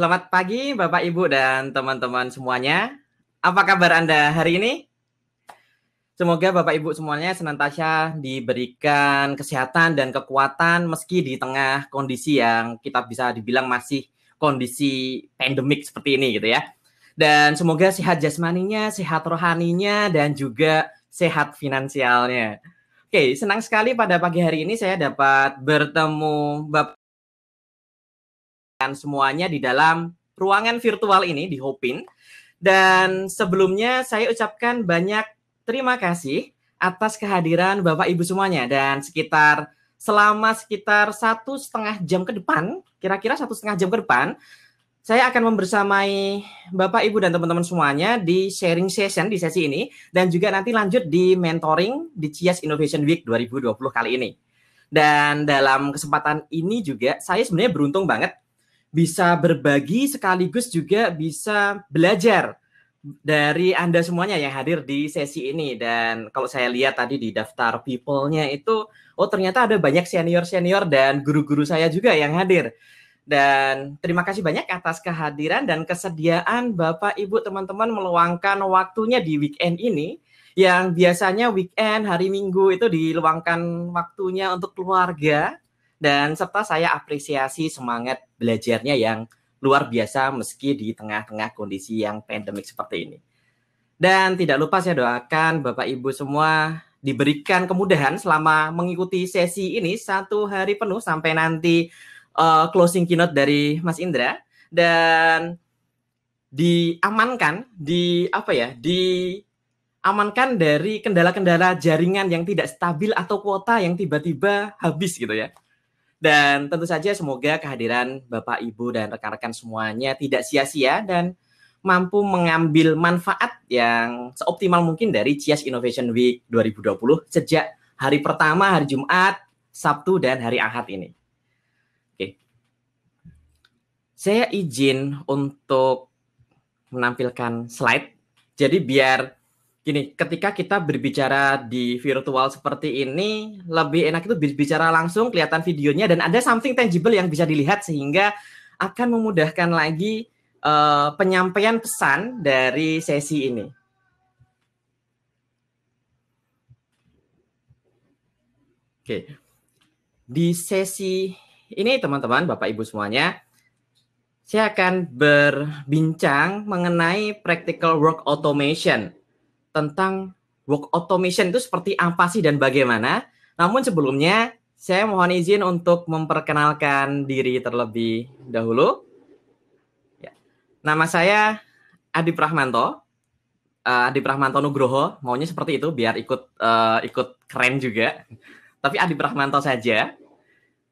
Selamat pagi Bapak, Ibu, dan teman-teman semuanya. Apa kabar Anda hari ini? Semoga Bapak Ibu semuanya senantiasa diberikan kesehatan dan kekuatan meski di tengah kondisi yang kita bisa dibilang masih kondisi pandemik seperti ini gitu ya. Dan semoga sehat jasmaninya, sehat rohaninya, dan juga sehat finansialnya. Oke, senang sekali pada pagi hari ini saya dapat bertemu Bapak dan semuanya di dalam ruangan virtual ini di Hopin. Dan sebelumnya saya ucapkan banyak terima kasih atas kehadiran Bapak Ibu semuanya. Dan selama sekitar 1,5 jam ke depan, kira-kira 1,5 jam ke depan, saya akan membersamai Bapak Ibu dan teman-teman semuanya di sharing session di sesi ini. Dan juga nanti lanjut di mentoring di CIAS Innovation Week 2020 kali ini. Dan dalam kesempatan ini juga saya sebenarnya beruntung banget bisa berbagi sekaligus juga bisa belajar dari Anda semuanya yang hadir di sesi ini. Dan kalau saya lihat tadi di daftar people-nya itu, oh ternyata ada banyak senior-senior dan guru-guru saya juga yang hadir. Dan terima kasih banyak atas kehadiran dan kesediaan Bapak, Ibu, teman-teman meluangkan waktunya di weekend ini. Yang biasanya weekend, hari Minggu itu diluangkan waktunya untuk keluarga. Dan serta saya apresiasi semangat belajarnya yang luar biasa meski di tengah-tengah kondisi yang pandemik seperti ini. Dan tidak lupa saya doakan Bapak Ibu semua diberikan kemudahan selama mengikuti sesi ini 1 hari penuh sampai nanti closing keynote dari Mas Indra, dan diamankan dari kendala-kendala jaringan yang tidak stabil atau kuota yang tiba-tiba habis gitu ya. Dan tentu saja semoga kehadiran Bapak, Ibu, dan rekan-rekan semuanya tidak sia-sia dan mampu mengambil manfaat yang seoptimal mungkin dari CIAS Innovation Week 2020 sejak hari pertama, hari Jumat, Sabtu, dan hari Ahad ini. Oke. Saya izin untuk menampilkan slide. Jadi biar gini, ketika kita berbicara di virtual seperti ini, lebih enak itu berbicara langsung, kelihatan videonya, dan ada something tangible yang bisa dilihat sehingga akan memudahkan lagi penyampaian pesan dari sesi ini. Oke. Di sesi ini teman-teman, Bapak Ibu semuanya, saya akan berbincang mengenai practical work automation. Tentang work automation itu seperti apa sih dan bagaimana. Namun sebelumnya, saya mohon izin untuk memperkenalkan diri terlebih dahulu. Ya. Nama saya Adi Prahmanto, Adi Prahmanto Nugroho, maunya seperti itu biar ikut keren juga. Tapi Adi Prahmanto saja.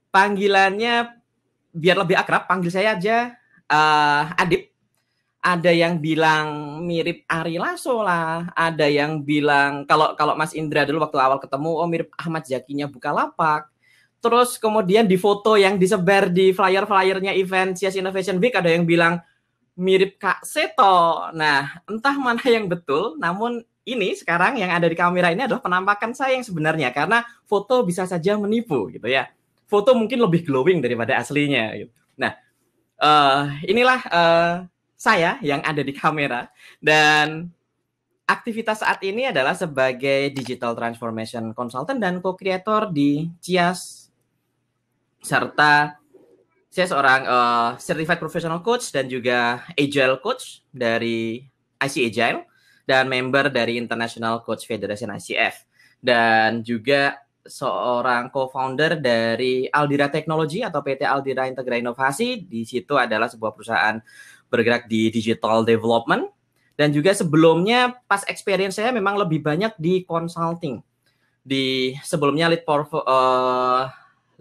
Panggilannya biar lebih akrab, panggil saya aja Adip. Ada yang bilang mirip Ari Lasso lah, ada yang bilang kalau Mas Indra dulu waktu awal ketemu, oh mirip Ahmad Zakinya Bukalapak. Terus kemudian di foto yang disebar di flyer-flyernya event CIAS Innovation Week ada yang bilang mirip Kak Seto. Nah, entah mana yang betul, namun ini sekarang yang ada di kamera ini adalah penampakan saya yang sebenarnya, karena foto bisa saja menipu gitu ya. Foto mungkin lebih glowing daripada aslinya gitu. Nah, inilah saya yang ada di kamera, dan aktivitas saat ini adalah sebagai Digital Transformation Consultant dan Co-Creator di CIAS, serta saya seorang Certified Professional Coach dan juga Agile Coach dari IC Agile, dan member dari International Coach Federation ICF, dan juga seorang co-founder dari Aldira Technology atau PT Aldira Integra Inovasi. Di situ adalah sebuah perusahaan bergerak di digital development, dan juga sebelumnya pas experience saya memang lebih banyak di consulting. Di sebelumnya lead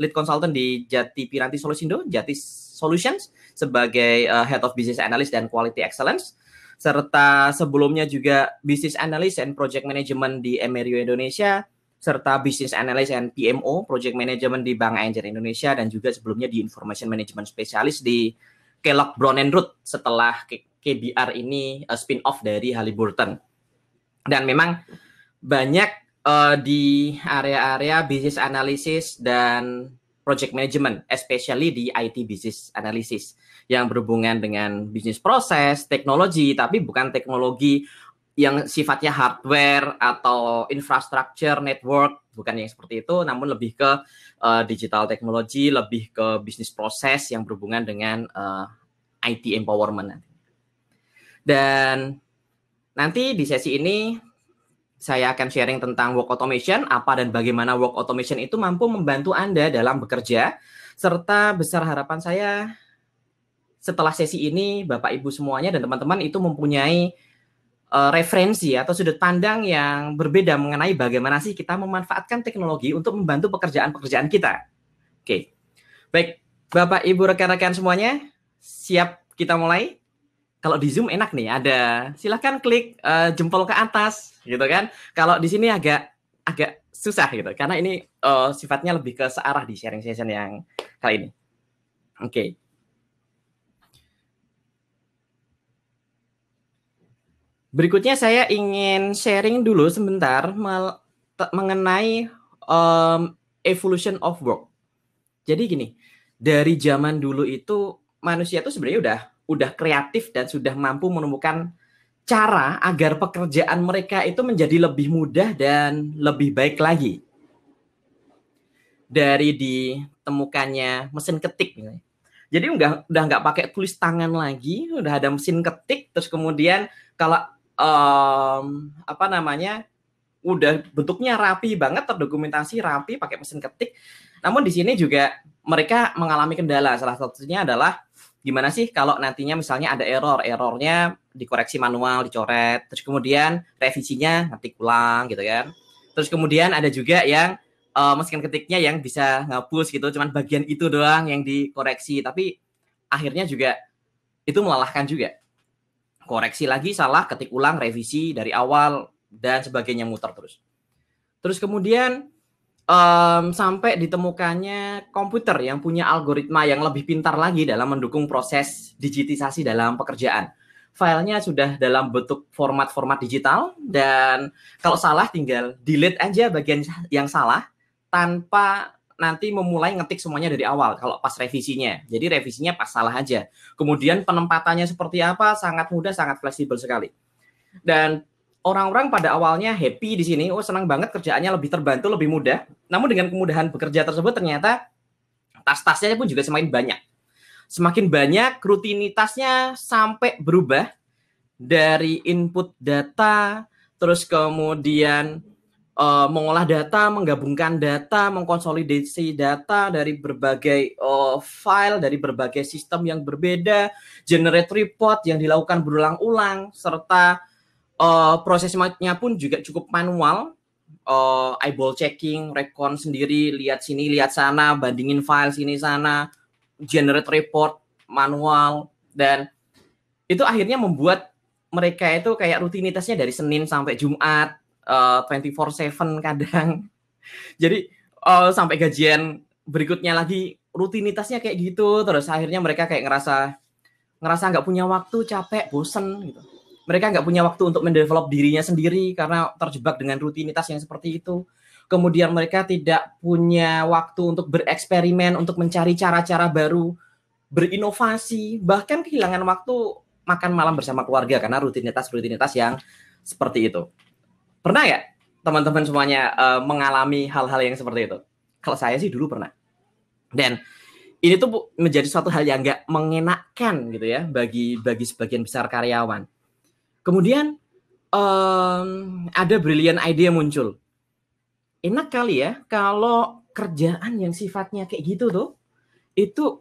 consultant di Jati Piranti Solusindo, Jati Solutions, sebagai Head of Business Analyst dan Quality Excellence, serta sebelumnya juga Business Analyst and Project Management di Emerio Indonesia, serta Business Analyst and PMO Project Management di Bank Anjer Indonesia, dan juga sebelumnya di Information Management Specialist di Kellogg Brown & Root setelah KBR ini spin-off dari Halliburton. Dan memang banyak di area-area business analysis dan project management, especially di IT business analysis. yang berhubungan dengan bisnis proses, teknologi, tapi bukan teknologi yang sifatnya hardware atau infrastructure, network, bukan yang seperti itu, namun lebih ke digital teknologi, lebih ke bisnis proses yang berhubungan dengan IT empowerment. Dan nanti di sesi ini saya akan sharing tentang work automation, apa dan bagaimana work automation itu mampu membantu Anda dalam bekerja, serta besar harapan saya setelah sesi ini Bapak Ibu semuanya dan teman-teman itu mempunyai referensi atau sudut pandang yang berbeda mengenai bagaimana sih kita memanfaatkan teknologi untuk membantu pekerjaan-pekerjaan kita. Oke, baik Bapak Ibu rekan-rekan semuanya, siap kita mulai? Kalau di Zoom enak nih, ada silahkan klik jempol ke atas, gitu kan. Kalau di sini agak susah gitu, karena ini sifatnya lebih ke searah di sharing session yang kali ini. Oke. Berikutnya saya ingin sharing dulu sebentar mengenai evolution of work. Jadi gini, dari zaman dulu itu manusia itu sebenarnya udah kreatif dan sudah mampu menemukan cara agar pekerjaan mereka itu menjadi lebih mudah dan lebih baik lagi. Dari ditemukannya mesin ketik misalnya. Jadi udah nggak pakai tulis tangan lagi, udah ada mesin ketik, terus kemudian kalau udah bentuknya rapi banget, terdokumentasi rapi pakai mesin ketik. Namun di sini juga mereka mengalami kendala. Salah satunya adalah gimana sih kalau nantinya misalnya ada errornya dikoreksi manual, dicoret, terus kemudian revisinya ngetik ulang gitu kan. Terus kemudian ada juga yang mesin ketiknya yang bisa ngapus gitu, cuman bagian itu doang yang dikoreksi, tapi akhirnya juga itu melelahkan juga. Koreksi lagi salah, ketik ulang, revisi dari awal dan sebagainya, muter terus. Terus kemudian sampai ditemukannya komputer yang punya algoritma yang lebih pintar lagi dalam mendukung proses digitisasi dalam pekerjaan. Filenya sudah dalam bentuk format-format digital dan kalau salah tinggal delete aja bagian yang salah tanpa nanti memulai ngetik semuanya dari awal kalau pas revisinya. Jadi revisinya pas salah aja. Kemudian penempatannya seperti apa sangat mudah, sangat fleksibel sekali. Dan orang-orang pada awalnya happy di sini, senang banget kerjaannya lebih terbantu, lebih mudah. Namun dengan kemudahan bekerja tersebut ternyata tas-tasnya pun juga semakin banyak. Semakin banyak, rutinitasnya sampai berubah dari input data, terus kemudian mengolah data, menggabungkan data, mengkonsolidasi data dari berbagai file, dari berbagai sistem yang berbeda, generate report yang dilakukan berulang-ulang, serta prosesnya pun juga cukup manual, eyeball checking, recon sendiri, lihat sini, lihat sana, bandingin file sini sana, generate report manual, dan itu akhirnya membuat mereka itu kayak rutinitasnya dari Senin sampai Jumat, 24/7 kadang. Jadi sampai gajian berikutnya lagi rutinitasnya kayak gitu, terus akhirnya mereka kayak ngerasa nggak punya waktu, capek, bosen gitu. Mereka nggak punya waktu untuk mendevelop dirinya sendiri karena terjebak dengan rutinitas yang seperti itu. Kemudian mereka tidak punya waktu untuk bereksperimen, untuk mencari cara-cara baru, berinovasi, bahkan kehilangan waktu makan malam bersama keluarga karena rutinitas-rutinitas yang seperti itu. Pernah ya teman-teman semuanya mengalami hal-hal yang seperti itu? Kalau saya sih dulu pernah. Dan ini tuh menjadi suatu hal yang nggak mengenakan gitu ya bagi sebagian besar karyawan. Kemudian ada brilliant idea muncul. Enak kali ya kalau kerjaan yang sifatnya kayak gitu tuh, itu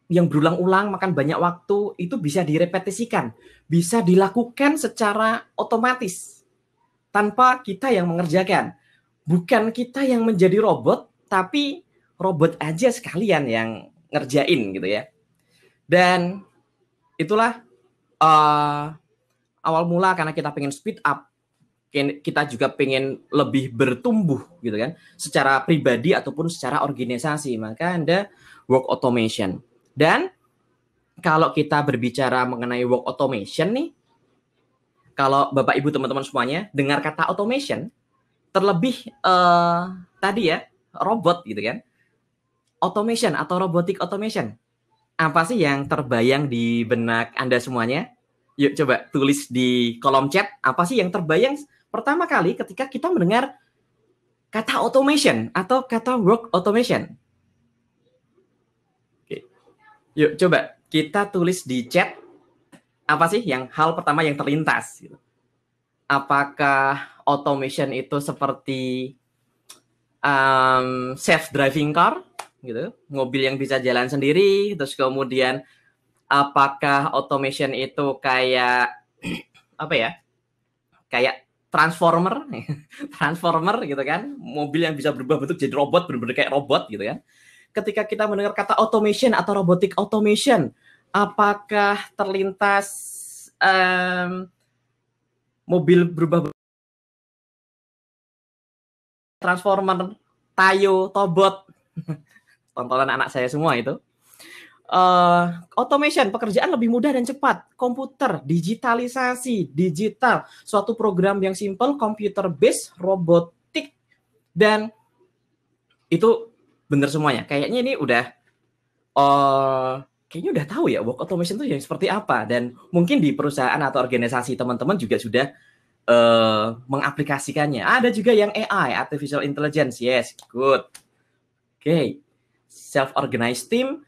yang berulang-ulang makan banyak waktu, itu bisa direpetisikan, bisa dilakukan secara otomatis tanpa kita yang mengerjakan. Bukan kita yang menjadi robot, tapi robot aja sekalian yang ngerjain gitu ya. Dan itulah awal mula karena kita pengen speed up, kita juga pengen lebih bertumbuh gitu kan, secara pribadi ataupun secara organisasi, maka ada work automation. Dan kalau kita berbicara mengenai work automation nih, kalau Bapak Ibu teman-teman semuanya dengar kata automation, terlebih tadi ya robot gitu kan, automation atau robotic automation, apa sih yang terbayang di benak Anda semuanya? Yuk coba tulis di kolom chat, apa sih yang terbayang pertama kali ketika kita mendengar kata automation atau kata work automation? Oke. Yuk coba kita tulis di chat, apa sih yang hal pertama yang terlintas? Apakah automation itu seperti self-driving car, gitu, mobil yang bisa jalan sendiri, terus kemudian apakah automation itu kayak apa ya? Kayak transformer, transformer gitu kan, mobil yang bisa berubah bentuk jadi robot, benar-benar kayak robot gitu kan. Ketika kita mendengar kata automation atau robotic automation, apakah terlintas mobil berubah transformer, Tayo, Tobot, tontonan anak saya semua itu. Automation, pekerjaan lebih mudah dan cepat, komputer, digitalisasi, digital, suatu program yang simple, computer based, robotik, dan itu benar semuanya. Kayaknya ini udah kayaknya udah tahu ya work automation itu yang seperti apa, dan mungkin di perusahaan atau organisasi teman-teman juga sudah mengaplikasikannya. Ada juga yang AI, artificial intelligence, yes, good. Okay. Self-organized team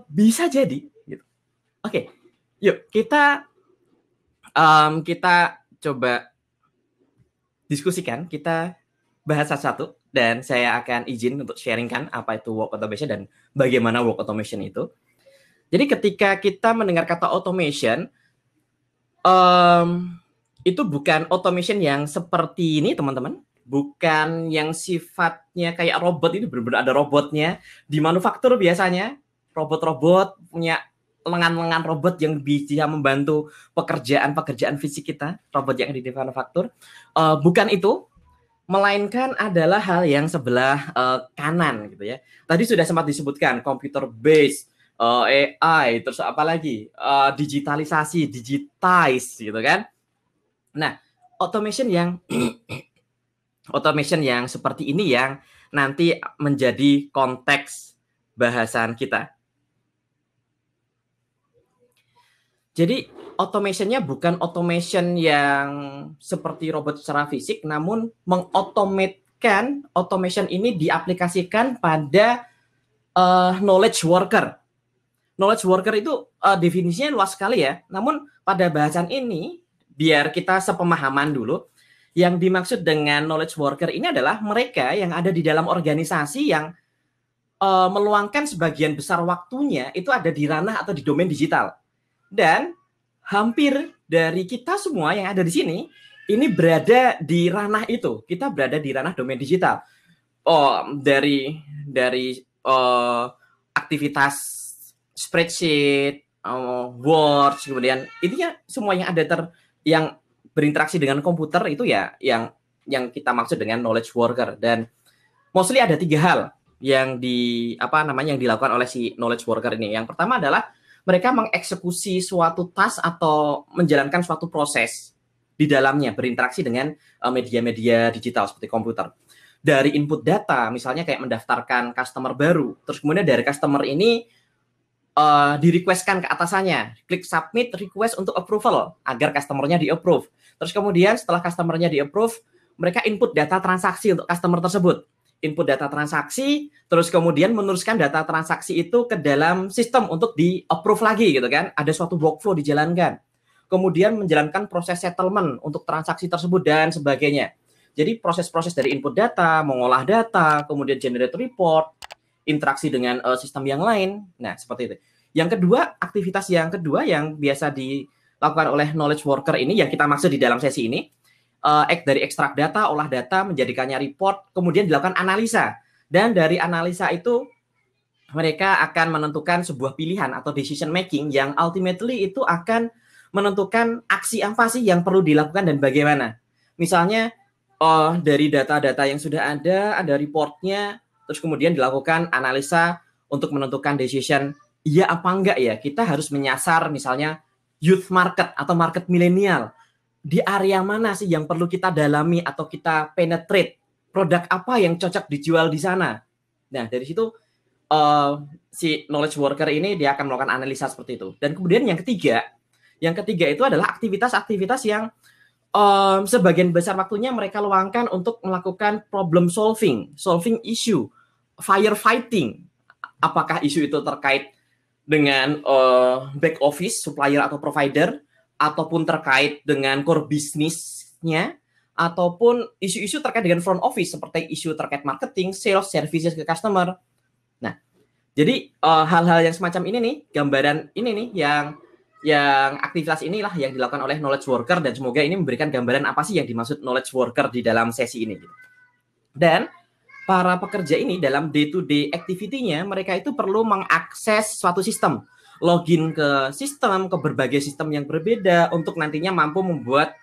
bisa jadi. Gitu. Oke, yuk kita coba diskusikan, kita bahas satu-satu, dan saya akan izin untuk sharingkan apa itu work automation dan bagaimana work automation itu. Jadi ketika kita mendengar kata automation, itu bukan automation yang seperti ini, teman-teman. Bukan yang sifatnya kayak robot, ini benar-benar ada robotnya. Di manufaktur biasanya, robot-robot punya lengan-lengan robot yang bisa membantu pekerjaan-pekerjaan fisik kita, robot yang ada di manufaktur. Bukan itu, melainkan adalah hal yang sebelah kanan gitu ya. Tadi sudah sempat disebutkan, computer based, AI, terus apa lagi? Digitalisasi, digitize gitu kan. Nah, automation yang seperti ini yang nanti menjadi konteks bahasan kita. Jadi automationnya bukan automation yang seperti robot secara fisik, namun mengotomatekan, automation ini diaplikasikan pada knowledge worker. Knowledge worker itu definisinya luas sekali ya, namun pada bahasan ini, biar kita sepemahaman dulu, yang dimaksud dengan knowledge worker ini adalah mereka yang ada di dalam organisasi yang meluangkan sebagian besar waktunya itu ada di ranah atau di domain digital. Dan hampir dari kita semua yang ada di sini, ini berada di ranah itu. Kita berada di ranah domain digital. Dari aktivitas spreadsheet, Word, kemudian intinya semua yang ada yang berinteraksi dengan komputer itu ya yang kita maksud dengan knowledge worker. Dan mostly ada 3 hal yang yang dilakukan oleh si knowledge worker ini. Yang pertama adalah mereka mengeksekusi suatu task atau menjalankan suatu proses di dalamnya, berinteraksi dengan media-media digital seperti komputer. Dari input data, misalnya kayak mendaftarkan customer baru, terus kemudian dari customer ini di-requestkan ke atasannya, klik submit request untuk approval, agar customernya di-approve. Terus kemudian setelah customernya di-approve, mereka input data transaksi untuk customer tersebut. Input data transaksi, terus kemudian meneruskan data transaksi itu ke dalam sistem untuk di-approve lagi gitu kan. Ada suatu workflow dijalankan. Kemudian menjalankan proses settlement untuk transaksi tersebut dan sebagainya. Jadi proses-proses dari input data, mengolah data, kemudian generate report, interaksi dengan sistem yang lain. Nah, seperti itu. Yang kedua, aktivitas yang kedua yang biasa dilakukan oleh knowledge worker ini, yang kita maksud di dalam sesi ini, dari ekstrak data, olah data, menjadikannya report, kemudian dilakukan analisa. Dan dari analisa itu, mereka akan menentukan sebuah pilihan atau decision making yang ultimately itu akan menentukan aksi apa sih yang perlu dilakukan dan bagaimana. Misalnya, dari data-data yang sudah ada reportnya, terus kemudian dilakukan analisa untuk menentukan decision, iya apa enggak ya, kita harus menyasar misalnya youth market atau market milenial. Di area mana sih yang perlu kita dalami atau kita penetrate? Produk apa yang cocok dijual di sana? Nah, dari situ si knowledge worker ini dia akan melakukan analisa seperti itu. Dan kemudian yang ketiga itu adalah aktivitas-aktivitas yang sebagian besar waktunya mereka luangkan untuk melakukan problem solving issue, firefighting. Apakah isu itu terkait dengan back office, supplier atau provider, ataupun terkait dengan core bisnisnya, ataupun isu-isu terkait dengan front office seperti isu terkait marketing, sales, services ke customer. Nah, jadi hal-hal yang semacam ini nih, gambaran ini nih yang aktivitas inilah yang dilakukan oleh knowledge worker, dan semoga ini memberikan gambaran apa sih yang dimaksud knowledge worker di dalam sesi ini. Dan para pekerja ini dalam day-to-day activity-nya, mereka itu perlu mengakses suatu sistem, login ke sistem, ke berbagai sistem yang berbeda untuk nantinya mampu membuat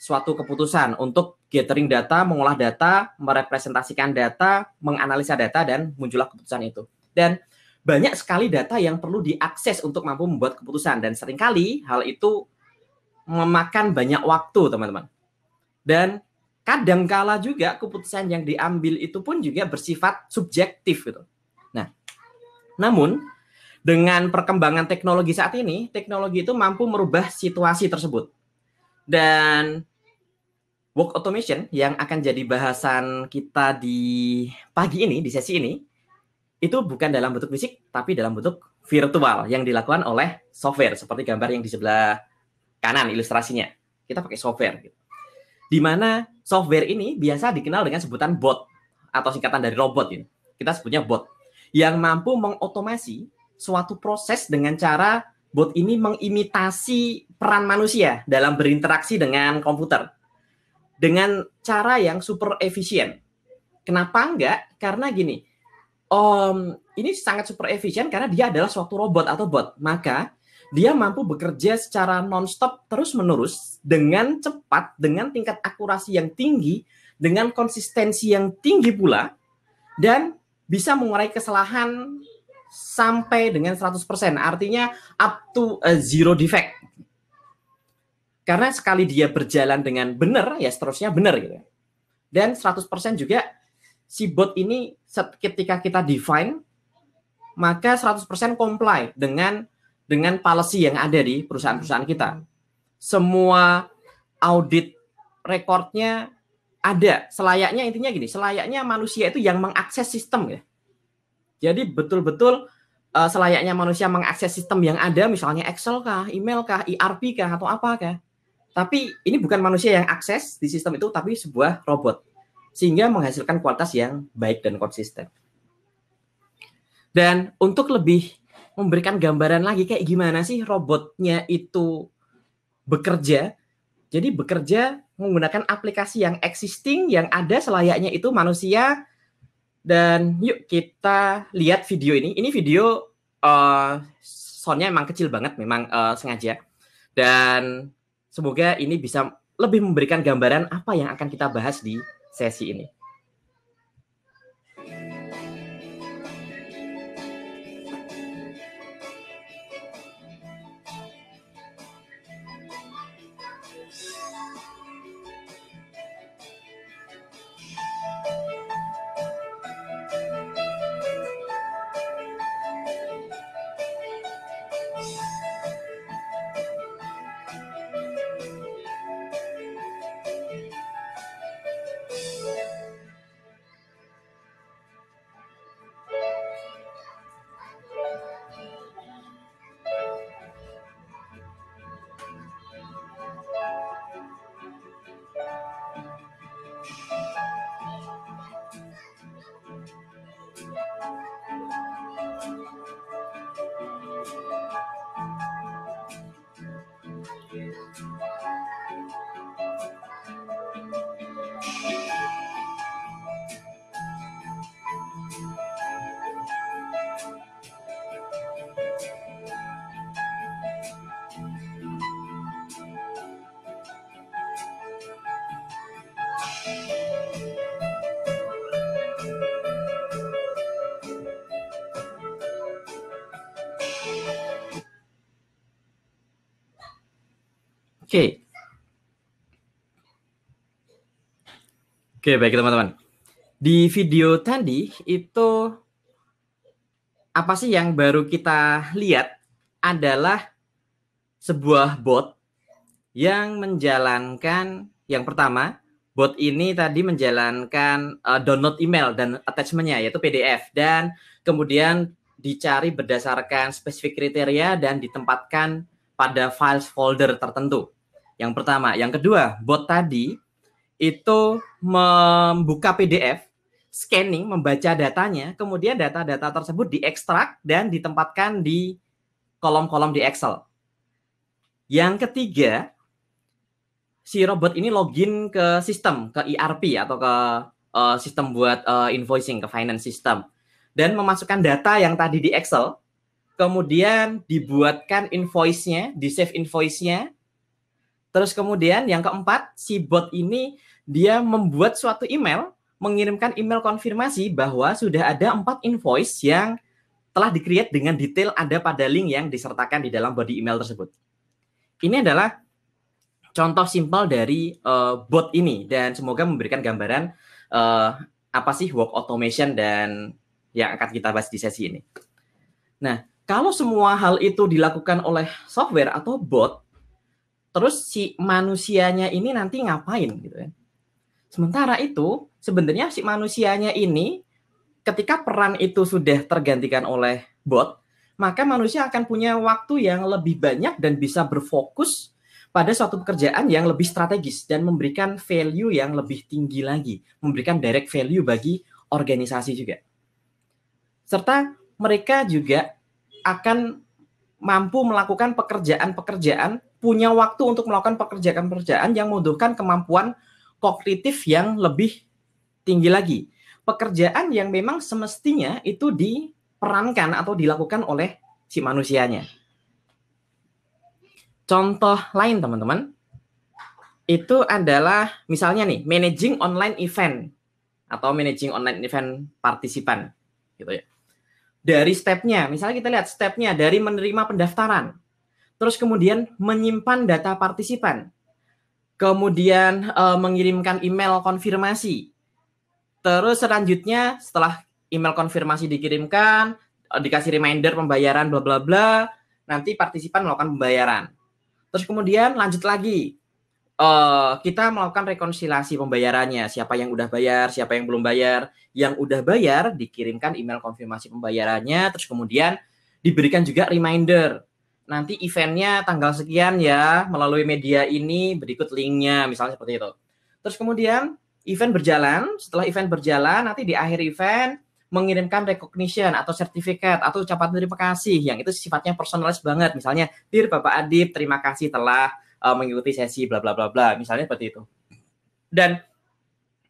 suatu keputusan untuk gathering data, mengolah data, merepresentasikan data, menganalisa data, dan muncullah keputusan itu. Dan banyak sekali data yang perlu diakses untuk mampu membuat keputusan, dan seringkali hal itu memakan banyak waktu, teman-teman. Dan kadangkala juga keputusan yang diambil itu pun juga bersifat subjektif gitu. Nah, namun dengan perkembangan teknologi saat ini, teknologi itu mampu merubah situasi tersebut. Dan work automation yang akan jadi bahasan kita di pagi ini, di sesi ini, itu bukan dalam bentuk fisik, tapi dalam bentuk virtual yang dilakukan oleh software, seperti gambar yang di sebelah kanan ilustrasinya. Kita pakai software gitu. Di mana software ini biasa dikenal dengan sebutan bot atau singkatan dari robot gitu. Kita sebutnya bot yang mampu mengotomasi suatu proses dengan cara bot ini mengimitasi peran manusia dalam berinteraksi dengan komputer dengan cara yang super efisien. Kenapa enggak? Karena gini, ini sangat super efisien karena dia adalah suatu robot atau bot. Maka dia mampu bekerja secara non-stop terus-menerus dengan cepat, dengan tingkat akurasi yang tinggi, dengan konsistensi yang tinggi pula, dan bisa mengurai kesalahan sampai dengan 100%. Artinya up to zero defect. Karena sekali dia berjalan dengan benar, ya seterusnya benar gitu. Dan 100% juga si bot ini ketika kita define, maka 100% comply dengan policy yang ada di perusahaan-perusahaan kita. Semua audit rekornya ada. Selayaknya intinya gini, selayaknya manusia itu yang mengakses sistem ya. Jadi betul-betul selayaknya manusia mengakses sistem yang ada, misalnya Excel kah, email kah, ERP kah, atau apa kah. Tapi ini bukan manusia yang akses di sistem itu, tapi sebuah robot. Sehingga menghasilkan kualitas yang baik dan konsisten. Dan untuk lebih memberikan gambaran lagi kayak gimana sih robotnya itu bekerja. Jadi bekerja menggunakan aplikasi yang existing, yang ada selayaknya itu manusia. Dan yuk kita lihat video ini. Ini video soundnya emang kecil banget, memang sengaja. Dan semoga ini bisa lebih memberikan gambaran apa yang akan kita bahas di sesi ini. Oke. Oke, baik teman-teman. Di video tadi itu apa sih yang baru kita lihat adalah sebuah bot yang menjalankan, yang pertama, bot ini tadi menjalankan download email dan attachment-nya, yaitu PDF, dan kemudian dicari berdasarkan spesifik kriteria dan ditempatkan pada files folder tertentu. Yang pertama. Yang kedua, bot tadi itu membuka PDF, scanning, membaca datanya, kemudian data-data tersebut diekstrak dan ditempatkan di kolom-kolom di Excel. Yang ketiga, si robot ini login ke sistem, ke ERP atau ke sistem buat invoicing, ke finance system, dan memasukkan data yang tadi di Excel, kemudian dibuatkan invoice-nya, di-save invoice-nya. Terus kemudian yang keempat, si bot ini dia membuat suatu email, mengirimkan email konfirmasi bahwa sudah ada 4 invoice yang telah di-create dengan detail ada pada link yang disertakan di dalam body email tersebut. Ini adalah contoh simpel dari bot ini, dan semoga memberikan gambaran apa sih work automation dan yang akan kita bahas di sesi ini. Nah, kalau semua hal itu dilakukan oleh software atau bot, terus si manusianya ini nanti ngapain gitu kan? Sementara itu, sebenarnya si manusianya ini ketika peran itu sudah tergantikan oleh bot, maka manusia akan punya waktu yang lebih banyak dan bisa berfokus pada suatu pekerjaan yang lebih strategis dan memberikan value yang lebih tinggi lagi, memberikan direct value bagi organisasi juga. Serta mereka juga akan mampu melakukan pekerjaan-pekerjaan, punya waktu untuk melakukan pekerjaan-pekerjaan yang membutuhkan kemampuan kognitif yang lebih tinggi lagi. Pekerjaan yang memang semestinya itu diperankan atau dilakukan oleh si manusianya. Contoh lain teman-teman, itu adalah misalnya nih, managing online event atau managing online event partisipan gitu ya. Dari stepnya, misalnya kita lihat stepnya dari menerima pendaftaran, terus kemudian menyimpan data partisipan, kemudian mengirimkan email konfirmasi, terus selanjutnya setelah email konfirmasi dikirimkan, dikasih reminder pembayaran bla bla bla, nanti partisipan melakukan pembayaran. Terus kemudian lanjut lagi, kita melakukan rekonsiliasi pembayarannya, siapa yang udah bayar, siapa yang belum bayar. Yang udah bayar dikirimkan email konfirmasi pembayarannya, terus kemudian diberikan juga reminder, nanti eventnya tanggal sekian ya, melalui media ini, berikut linknya, misalnya seperti itu. Terus kemudian event berjalan, setelah event berjalan, nanti di akhir event mengirimkan recognition atau sertifikat atau ucapan terima kasih, yang itu sifatnya personalis banget, misalnya, Dear Bapak Adib, terima kasih telah mengikuti sesi bla bla bla bla, misalnya seperti itu. Dan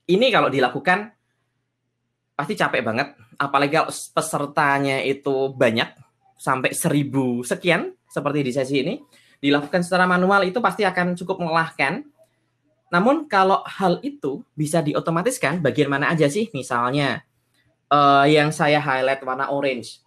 ini kalau dilakukan pasti capek banget, apalagi kalau pesertanya itu banyak sampai 1000 sekian seperti di sesi ini, dilakukan secara manual itu pasti akan cukup melelahkan. Namun kalau hal itu bisa diotomatiskan, bagian mana aja sih? Misalnya yang saya highlight warna orange,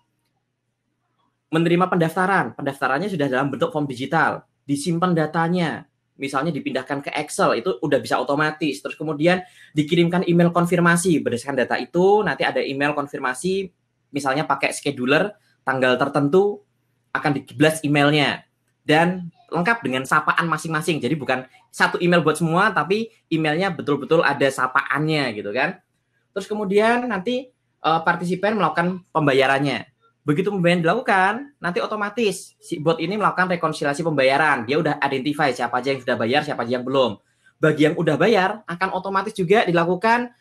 menerima pendaftarannya sudah dalam bentuk form digital, disimpan datanya, misalnya dipindahkan ke Excel, itu udah bisa otomatis. Terus kemudian dikirimkan email konfirmasi, berdasarkan data itu nanti ada email konfirmasi, misalnya pakai scheduler, tanggal tertentu akan di-blast emailnya, dan lengkap dengan sapaan masing-masing. Jadi bukan satu email buat semua, tapi emailnya betul-betul ada sapaannya gitu kan. Terus kemudian nanti partisipan melakukan pembayarannya. Begitu pembayaran dilakukan, nanti otomatis si bot ini melakukan rekonsiliasi pembayaran. Dia udah identify siapa aja yang sudah bayar, siapa aja yang belum. Bagi yang udah bayar, akan otomatis juga dilakukan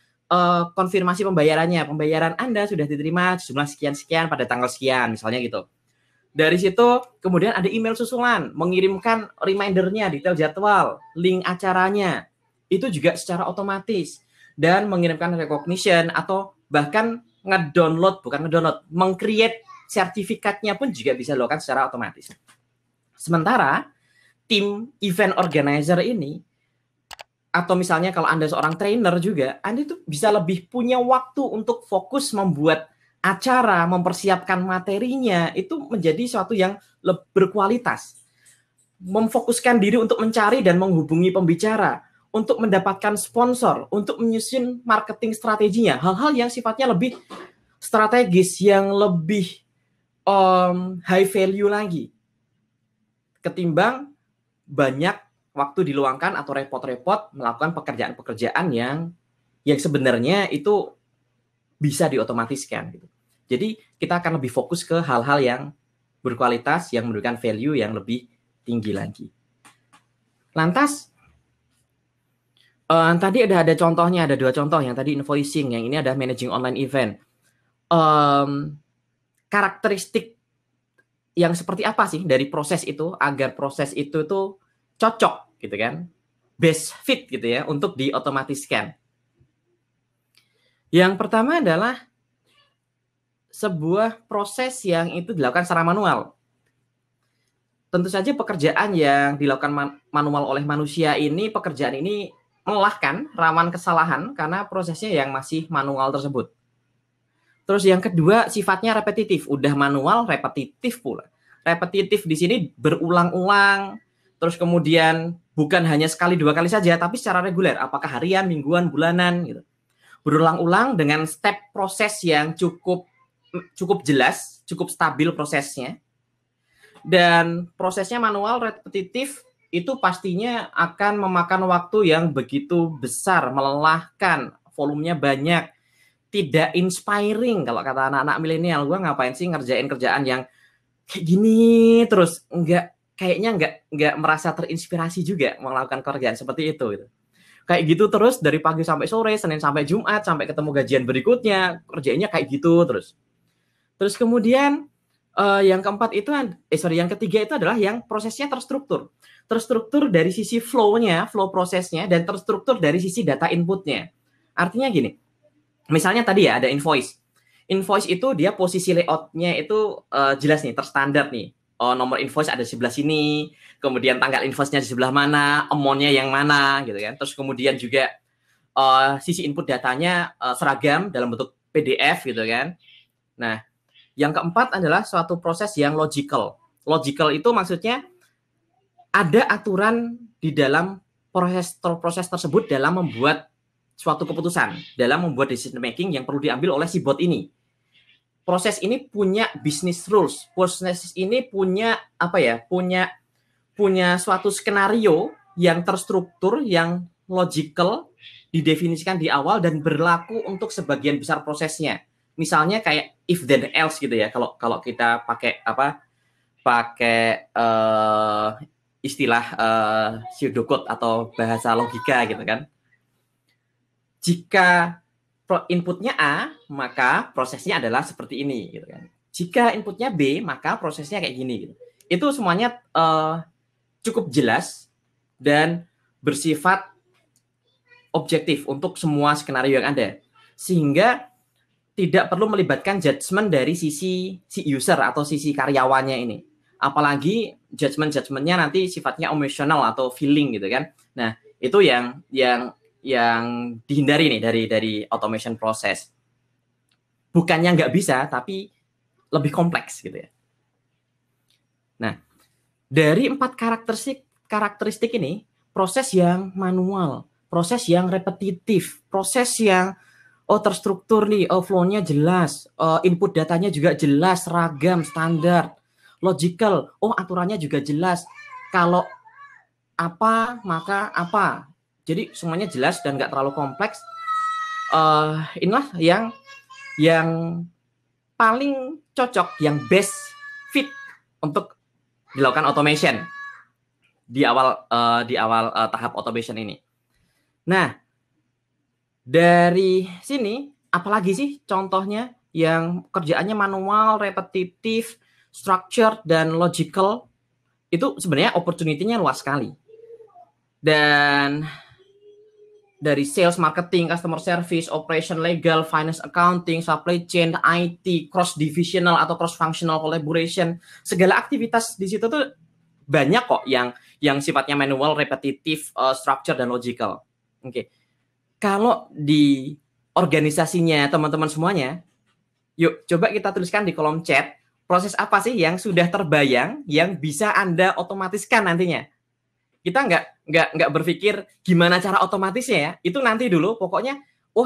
konfirmasi pembayarannya. Pembayaran Anda sudah diterima jumlah sekian-sekian pada tanggal sekian, misalnya gitu. Dari situ kemudian ada email susulan, mengirimkan remindernya, detail jadwal, link acaranya. Itu juga secara otomatis. Dan mengirimkan recognition atau bahkan meng-create sertifikatnya pun juga bisa dilakukan secara otomatis. Sementara tim event organizer ini, atau misalnya kalau Anda seorang trainer juga, Anda itu bisa lebih punya waktu untuk fokus membuat acara, mempersiapkan materinya, itu menjadi sesuatu yang berkualitas. Memfokuskan diri untuk mencari dan menghubungi pembicara, untuk mendapatkan sponsor, untuk menyusun marketing strateginya, hal-hal yang sifatnya lebih strategis, yang lebih high value lagi ketimbang banyak waktu diluangkan atau repot-repot melakukan pekerjaan-pekerjaan yang sebenarnya itu bisa diotomatiskan gitu. Jadi kita akan lebih fokus ke hal-hal yang berkualitas, yang memberikan value yang lebih tinggi lagi. Lantas tadi ada contohnya, ada 2 contoh. Yang tadi invoicing, yang ini ada managing online event. Karakteristik yang seperti apa sih dari proses itu agar proses itu tuh cocok gitu kan, best fit gitu ya untuk diotomatiskan. Yang pertama adalah sebuah proses yang itu dilakukan secara manual. Tentu saja pekerjaan yang dilakukan manual oleh manusia ini, pekerjaan ini melelahkan, rawan kesalahan karena prosesnya yang masih manual tersebut. Terus yang kedua, sifatnya repetitif. Udah manual, repetitif pula. Repetitif di sini berulang-ulang, terus kemudian bukan hanya sekali 2 kali saja, tapi secara reguler. Apakah harian, mingguan, bulanan, gitu. Berulang-ulang dengan step proses yang cukup jelas, cukup stabil prosesnya. Dan prosesnya manual, repetitif, itu pastinya akan memakan waktu yang begitu besar, melelahkan, volumenya banyak, tidak inspiring. Kalau kata anak-anak milenial, gue ngapain sih ngerjain kerjaan yang kayak gini terus, kayaknya nggak merasa terinspirasi juga melakukan kerjaan seperti itu gitu. Kayak gitu terus dari pagi sampai sore, Senin sampai Jumat, sampai ketemu gajian berikutnya, kerjaannya kayak gitu terus. Terus kemudian yang keempat itu, yang ketiga itu adalah yang prosesnya terstruktur. Terstruktur dari sisi flow-nya, flow prosesnya, dan terstruktur dari sisi data inputnya. Artinya gini, misalnya tadi ya ada invoice. Invoice itu dia posisi layout-nya itu jelas nih, terstandar nih. Nomor invoice ada di sebelah sini, kemudian tanggal invoice-nya di sebelah mana, amount-nya yang mana gitu kan. Terus kemudian juga sisi input datanya seragam dalam bentuk PDF gitu kan. Nah, yang keempat adalah suatu proses yang logical. Logical itu maksudnya ada aturan di dalam proses tersebut dalam membuat suatu keputusan, dalam membuat decision making yang perlu diambil oleh si bot ini. Proses ini punya business rules. Proses ini punya punya suatu skenario yang terstruktur, yang logical, didefinisikan di awal dan berlaku untuk sebagian besar prosesnya. Misalnya kayak if then else gitu ya. Kalau kita pakai istilah pseudocode atau bahasa logika gitu kan. Jika inputnya A, maka prosesnya adalah seperti ini gitu kan. Jika inputnya B, maka prosesnya kayak gini gitu. Itu semuanya cukup jelas dan bersifat objektif untuk semua skenario yang ada. Sehingga tidak perlu melibatkan judgement dari sisi si user atau sisi karyawannya ini. Apalagi judgement-nya nanti sifatnya emosional atau feeling gitu kan. Nah, itu yang dihindari nih dari automation proses. Bukannya nggak bisa, tapi lebih kompleks gitu ya. Nah, dari 4 karakteristik ini, proses yang manual, proses yang repetitif, proses yang terstruktur nih, flow-nya jelas, input datanya juga jelas, ragam, standar, logical, aturannya juga jelas. Kalau apa, maka apa. Jadi semuanya jelas dan nggak terlalu kompleks. Inilah yang paling cocok, yang best fit untuk dilakukan automation di awal tahap automation ini. Nah, dari sini, apalagi sih contohnya yang kerjaannya manual, repetitif, structured, dan logical, itu sebenarnya opportunity-nya luas sekali. Dan dari sales, marketing, customer service, operation, legal, finance, accounting, supply chain, IT, cross-divisional atau cross-functional collaboration, segala aktivitas di situ tuh banyak kok yang sifatnya manual, repetitif, structured, dan logical. Oke. Kalau di organisasinya teman-teman semuanya, yuk coba kita tuliskan di kolom chat, proses apa sih yang sudah terbayang yang bisa Anda otomatiskan nantinya. Kita nggak berpikir gimana cara otomatisnya ya, itu nanti dulu. Pokoknya,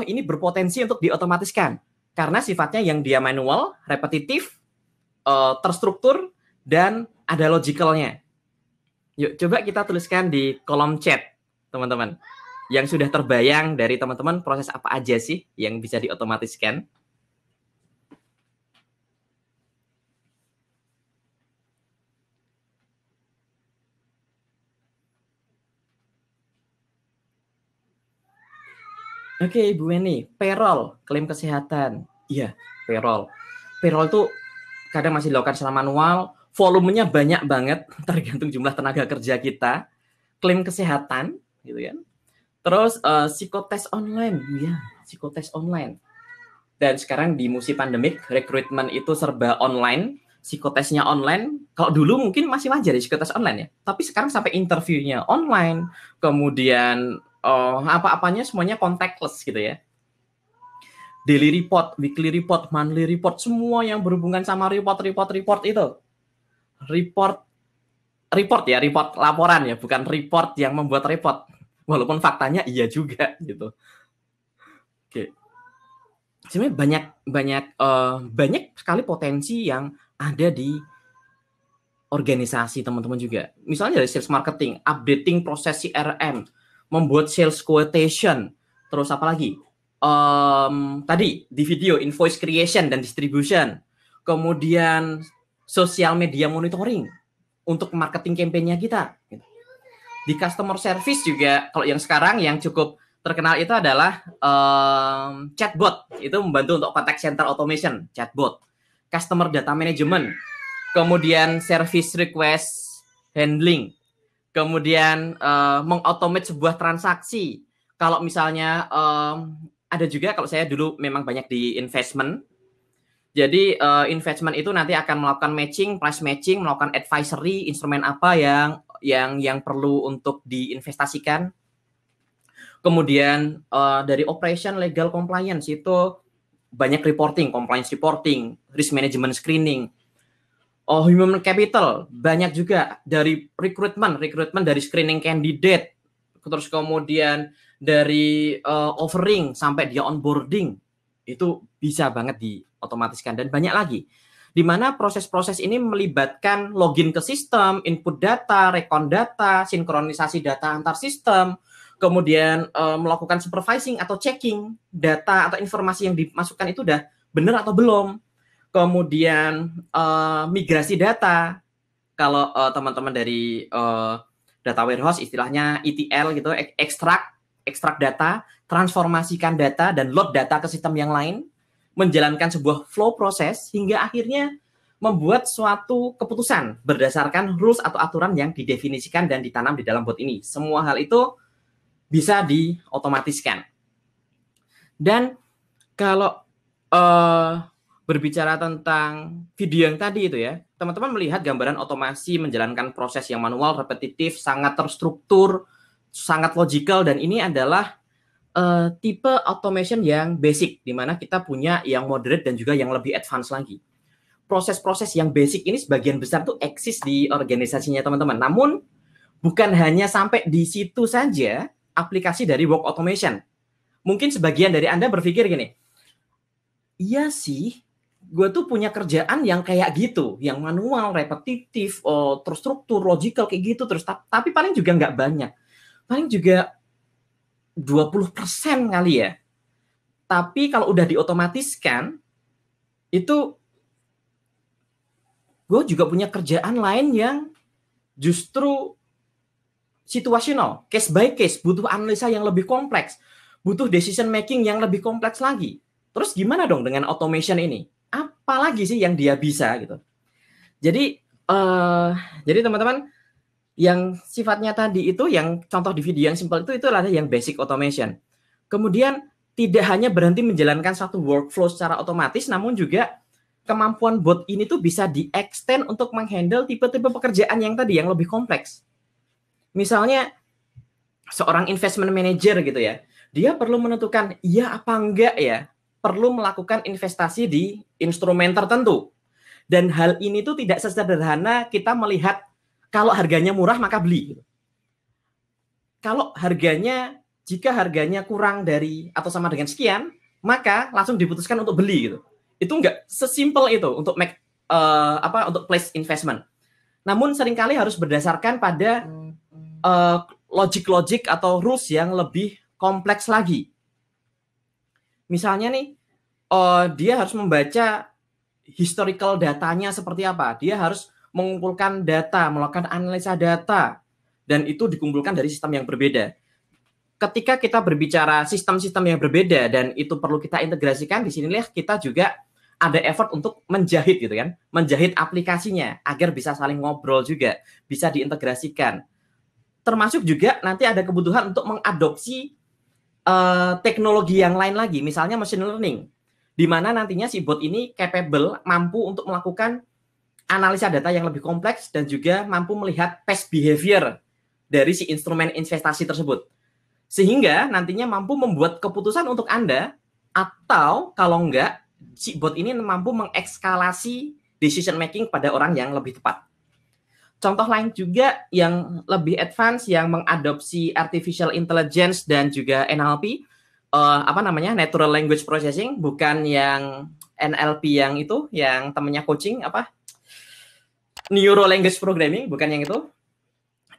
ini berpotensi untuk diotomatiskan. Karena sifatnya yang dia manual, repetitif, terstruktur dan ada logicalnya. Yuk, coba kita tuliskan di kolom chat, teman-teman. Yang sudah terbayang dari teman-teman proses apa aja sih yang bisa diotomatiskan? Oke, Ibu Weni, payroll, klaim kesehatan. Iya, payroll. Payroll itu kadang masih dilakukan secara manual, volumenya banyak banget, tergantung jumlah tenaga kerja kita. Klaim kesehatan, gitu kan. Terus psikotes online, ya, psikotes online. Dan sekarang di musim pandemik, rekrutmen itu serba online, psikotesnya online. Kalau dulu mungkin masih wajar ya psikotes online ya, tapi sekarang sampai interviewnya online, kemudian apa-apanya semuanya contactless gitu ya. Daily report, weekly report, monthly report, semua yang berhubungan sama report itu. Report laporan ya, bukan report yang membuat report. Walaupun faktanya iya juga gitu. Oke. Sebenarnya banyak sekali potensi yang ada di organisasi teman-teman juga. Misalnya dari sales marketing, updating proses CRM, membuat sales quotation, terus apa lagi? Tadi di video invoice creation dan distribution, kemudian social media monitoring untuk marketing campaign-nya kita. Di customer service juga, kalau yang sekarang yang cukup terkenal itu adalah chatbot, itu membantu untuk contact center automation, chatbot, customer data management, kemudian service request handling, kemudian mengautomate sebuah transaksi. Kalau misalnya ada juga, kalau saya dulu memang banyak di investment. Jadi investment itu nanti akan melakukan matching, price matching, melakukan advisory, instrumen apa yang perlu untuk diinvestasikan. Kemudian dari operation legal compliance itu banyak reporting, compliance reporting, risk management screening. Human capital banyak juga, dari recruitment dari screening candidate, terus kemudian dari offering sampai dia onboarding, itu bisa banget diotomatiskan. Dan banyak lagi, di mana proses-proses ini melibatkan login ke sistem, input data, recon data, sinkronisasi data antar sistem, kemudian melakukan supervising atau checking data atau informasi yang dimasukkan itu udah benar atau belum. Kemudian migrasi data, kalau teman-teman dari data warehouse istilahnya ETL gitu, ekstrak data, transformasikan data dan load data ke sistem yang lain, menjalankan sebuah flow proses hingga akhirnya membuat suatu keputusan berdasarkan rules atau aturan yang didefinisikan dan ditanam di dalam bot ini. Semua hal itu bisa diotomatiskan. Dan kalau berbicara tentang video yang tadi itu ya, teman-teman melihat gambaran otomasi menjalankan proses yang manual, repetitif, sangat terstruktur, sangat logical, dan ini adalah tipe automation yang basic, di mana kita punya yang moderate dan juga yang lebih advance lagi. Proses-proses yang basic ini sebagian besar tuh eksis di organisasinya teman-teman. Namun bukan hanya sampai di situ saja aplikasi dari work automation. Mungkin sebagian dari Anda berpikir gini, iya sih, gue tuh punya kerjaan yang kayak gitu, yang manual, repetitif, terstruktur, logical kayak gitu terus, tapi paling juga nggak banyak. Paling juga 20% kali ya. Tapi kalau udah diotomatiskan, itu gue juga punya kerjaan lain yang justru situasional, case by case, butuh analisa yang lebih kompleks, butuh decision making yang lebih kompleks lagi. Terus gimana dong dengan automation ini? Apalagi sih yang dia bisa gitu. Jadi teman-teman, yang sifatnya tadi itu, yang contoh di video yang simpel itu adalah yang basic automation. Kemudian tidak hanya berhenti menjalankan satu workflow secara otomatis, namun juga kemampuan bot ini tuh bisa di-extend untuk menghandle tipe-tipe pekerjaan yang tadi, yang lebih kompleks. Misalnya seorang investment manager gitu ya, dia perlu menentukan iya apa enggak ya, perlu melakukan investasi di instrumen tertentu. Dan hal ini tuh tidak sesederhana kita melihat kalau harganya murah maka beli. Kalau jika harganya kurang dari atau sama dengan sekian, maka langsung diputuskan untuk beli gitu. Itu enggak sesimpel itu untuk make untuk place investment. Namun seringkali harus berdasarkan pada logik-logik atau rules yang lebih kompleks lagi. Misalnya nih, dia harus membaca historical datanya seperti apa. Dia harus mengumpulkan data, melakukan analisa data, dan itu dikumpulkan dari sistem yang berbeda. Ketika kita berbicara sistem-sistem yang berbeda dan itu perlu kita integrasikan, di sinilah kita juga ada effort untuk menjahit gitu kan, menjahit aplikasinya agar bisa saling ngobrol juga, bisa diintegrasikan. Termasuk juga nanti ada kebutuhan untuk mengadopsi teknologi yang lain lagi, misalnya machine learning, di mana nantinya si bot ini capable, mampu untuk melakukan analisa data yang lebih kompleks dan juga mampu melihat past behavior dari si instrumen investasi tersebut. Sehingga nantinya mampu membuat keputusan untuk Anda, atau kalau enggak, si bot ini mampu mengekskalasi decision making pada orang yang lebih tepat. Contoh lain juga yang lebih advance yang mengadopsi artificial intelligence dan juga NLP, natural language processing, bukan yang NLP yang itu, yang temennya coaching neuro language programming, bukan yang itu.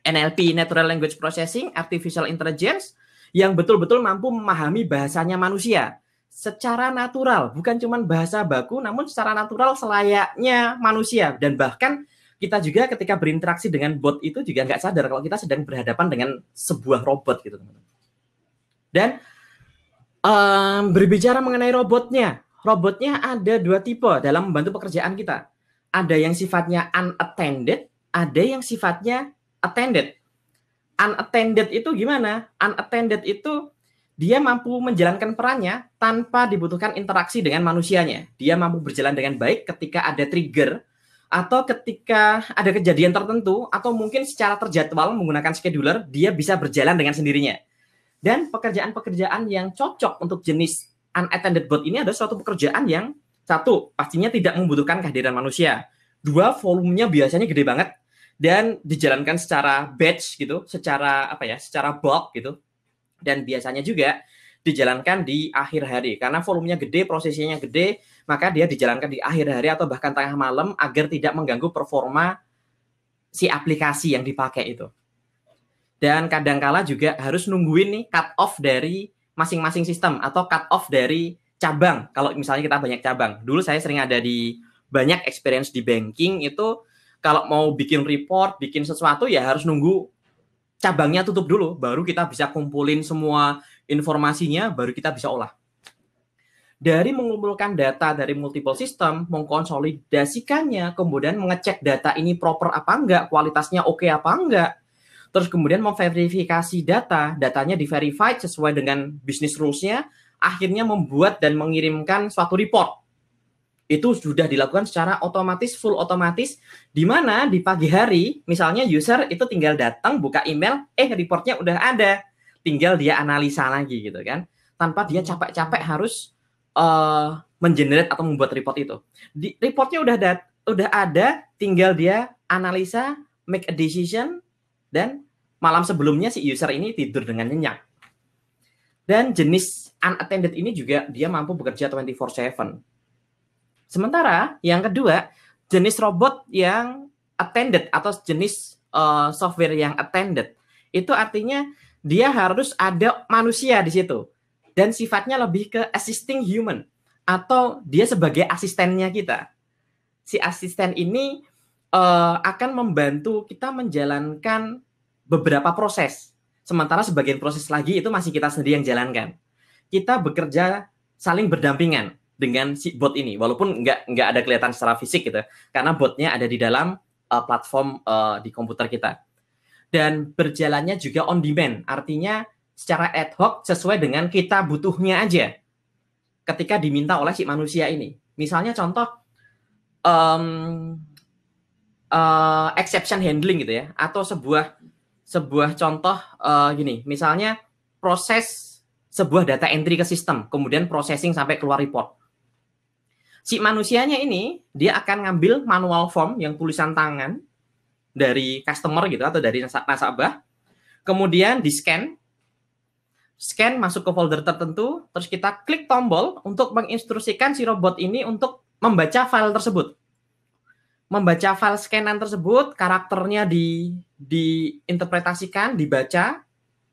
NLP, natural language processing, artificial intelligence, yang betul-betul mampu memahami bahasanya manusia secara natural, bukan cuma bahasa baku, namun secara natural selayaknya manusia. Dan bahkan kita juga ketika berinteraksi dengan bot itu juga nggak sadar kalau kita sedang berhadapan dengan sebuah robot gitu. Dan berbicara mengenai robotnya ada 2 tipe dalam membantu pekerjaan kita. Ada yang sifatnya unattended, ada yang sifatnya attended. Unattended itu gimana? Unattended itu dia mampu menjalankan perannya tanpa dibutuhkan interaksi dengan manusianya. Dia mampu berjalan dengan baik ketika ada trigger atau ketika ada kejadian tertentu atau mungkin secara terjadwal menggunakan scheduler, dia bisa berjalan dengan sendirinya. Dan pekerjaan-pekerjaan yang cocok untuk jenis unattended bot ini adalah suatu pekerjaan yang satu, pastinya tidak membutuhkan kehadiran manusia. 2, volumenya biasanya gede banget dan dijalankan secara batch gitu, secara bulk gitu. Dan biasanya juga dijalankan di akhir hari karena volumenya gede, prosesnya gede, maka dia dijalankan di akhir hari atau bahkan tengah malam agar tidak mengganggu performa si aplikasi yang dipakai itu. Dan kadangkala juga harus nungguin nih cut off dari masing-masing sistem atau cut off dari cabang. Kalau misalnya kita banyak cabang. Dulu saya sering ada di banyak experience di banking itu, kalau mau bikin report, bikin sesuatu ya harus nunggu cabangnya tutup dulu, baru kita bisa kumpulin semua informasinya, baru kita bisa olah. Dari mengumpulkan data dari multiple system, mengkonsolidasikannya, kemudian mengecek data ini proper apa enggak, kualitasnya oke apa enggak, terus kemudian memverifikasi datanya di-verified sesuai dengan business rules-nya, akhirnya membuat dan mengirimkan suatu report. Itu sudah dilakukan secara otomatis, full otomatis, di mana di pagi hari, misalnya user itu tinggal datang, buka email, reportnya udah ada. Tinggal dia analisa lagi gitu kan. Tanpa dia capek-capek harus mengenerate atau membuat report itu. Reportnya udah ada, tinggal dia analisa, make a decision, dan malam sebelumnya si user ini tidur dengan nyenyak. Dan jenis unattended ini juga dia mampu bekerja 24/7. Sementara yang kedua, jenis robot yang attended atau jenis software yang attended, itu artinya dia harus ada manusia di situ. Dan sifatnya lebih ke assisting human, atau dia sebagai asistennya kita. Si asisten ini akan membantu kita menjalankan beberapa proses. Sementara sebagian proses lagi itu masih kita sendiri yang jalankan. Kita bekerja saling berdampingan dengan si bot ini, walaupun nggak ada kelihatan secara fisik gitu, karena botnya ada di dalam platform di komputer kita. Dan berjalannya juga on demand, artinya secara ad hoc sesuai dengan kita butuhnya aja ketika diminta oleh si manusia ini. Misalnya contoh exception handling gitu ya, atau sebuah contoh gini, misalnya proses sebuah data entry ke sistem, kemudian processing sampai keluar report. Si manusianya ini, dia akan ngambil manual form yang tulisan tangan dari customer gitu, atau dari nasabah, kemudian di-scan masuk ke folder tertentu, terus kita klik tombol untuk menginstruksikan si robot ini untuk membaca file tersebut. membaca file scanan tersebut, karakternya diinterpretasikan, dibaca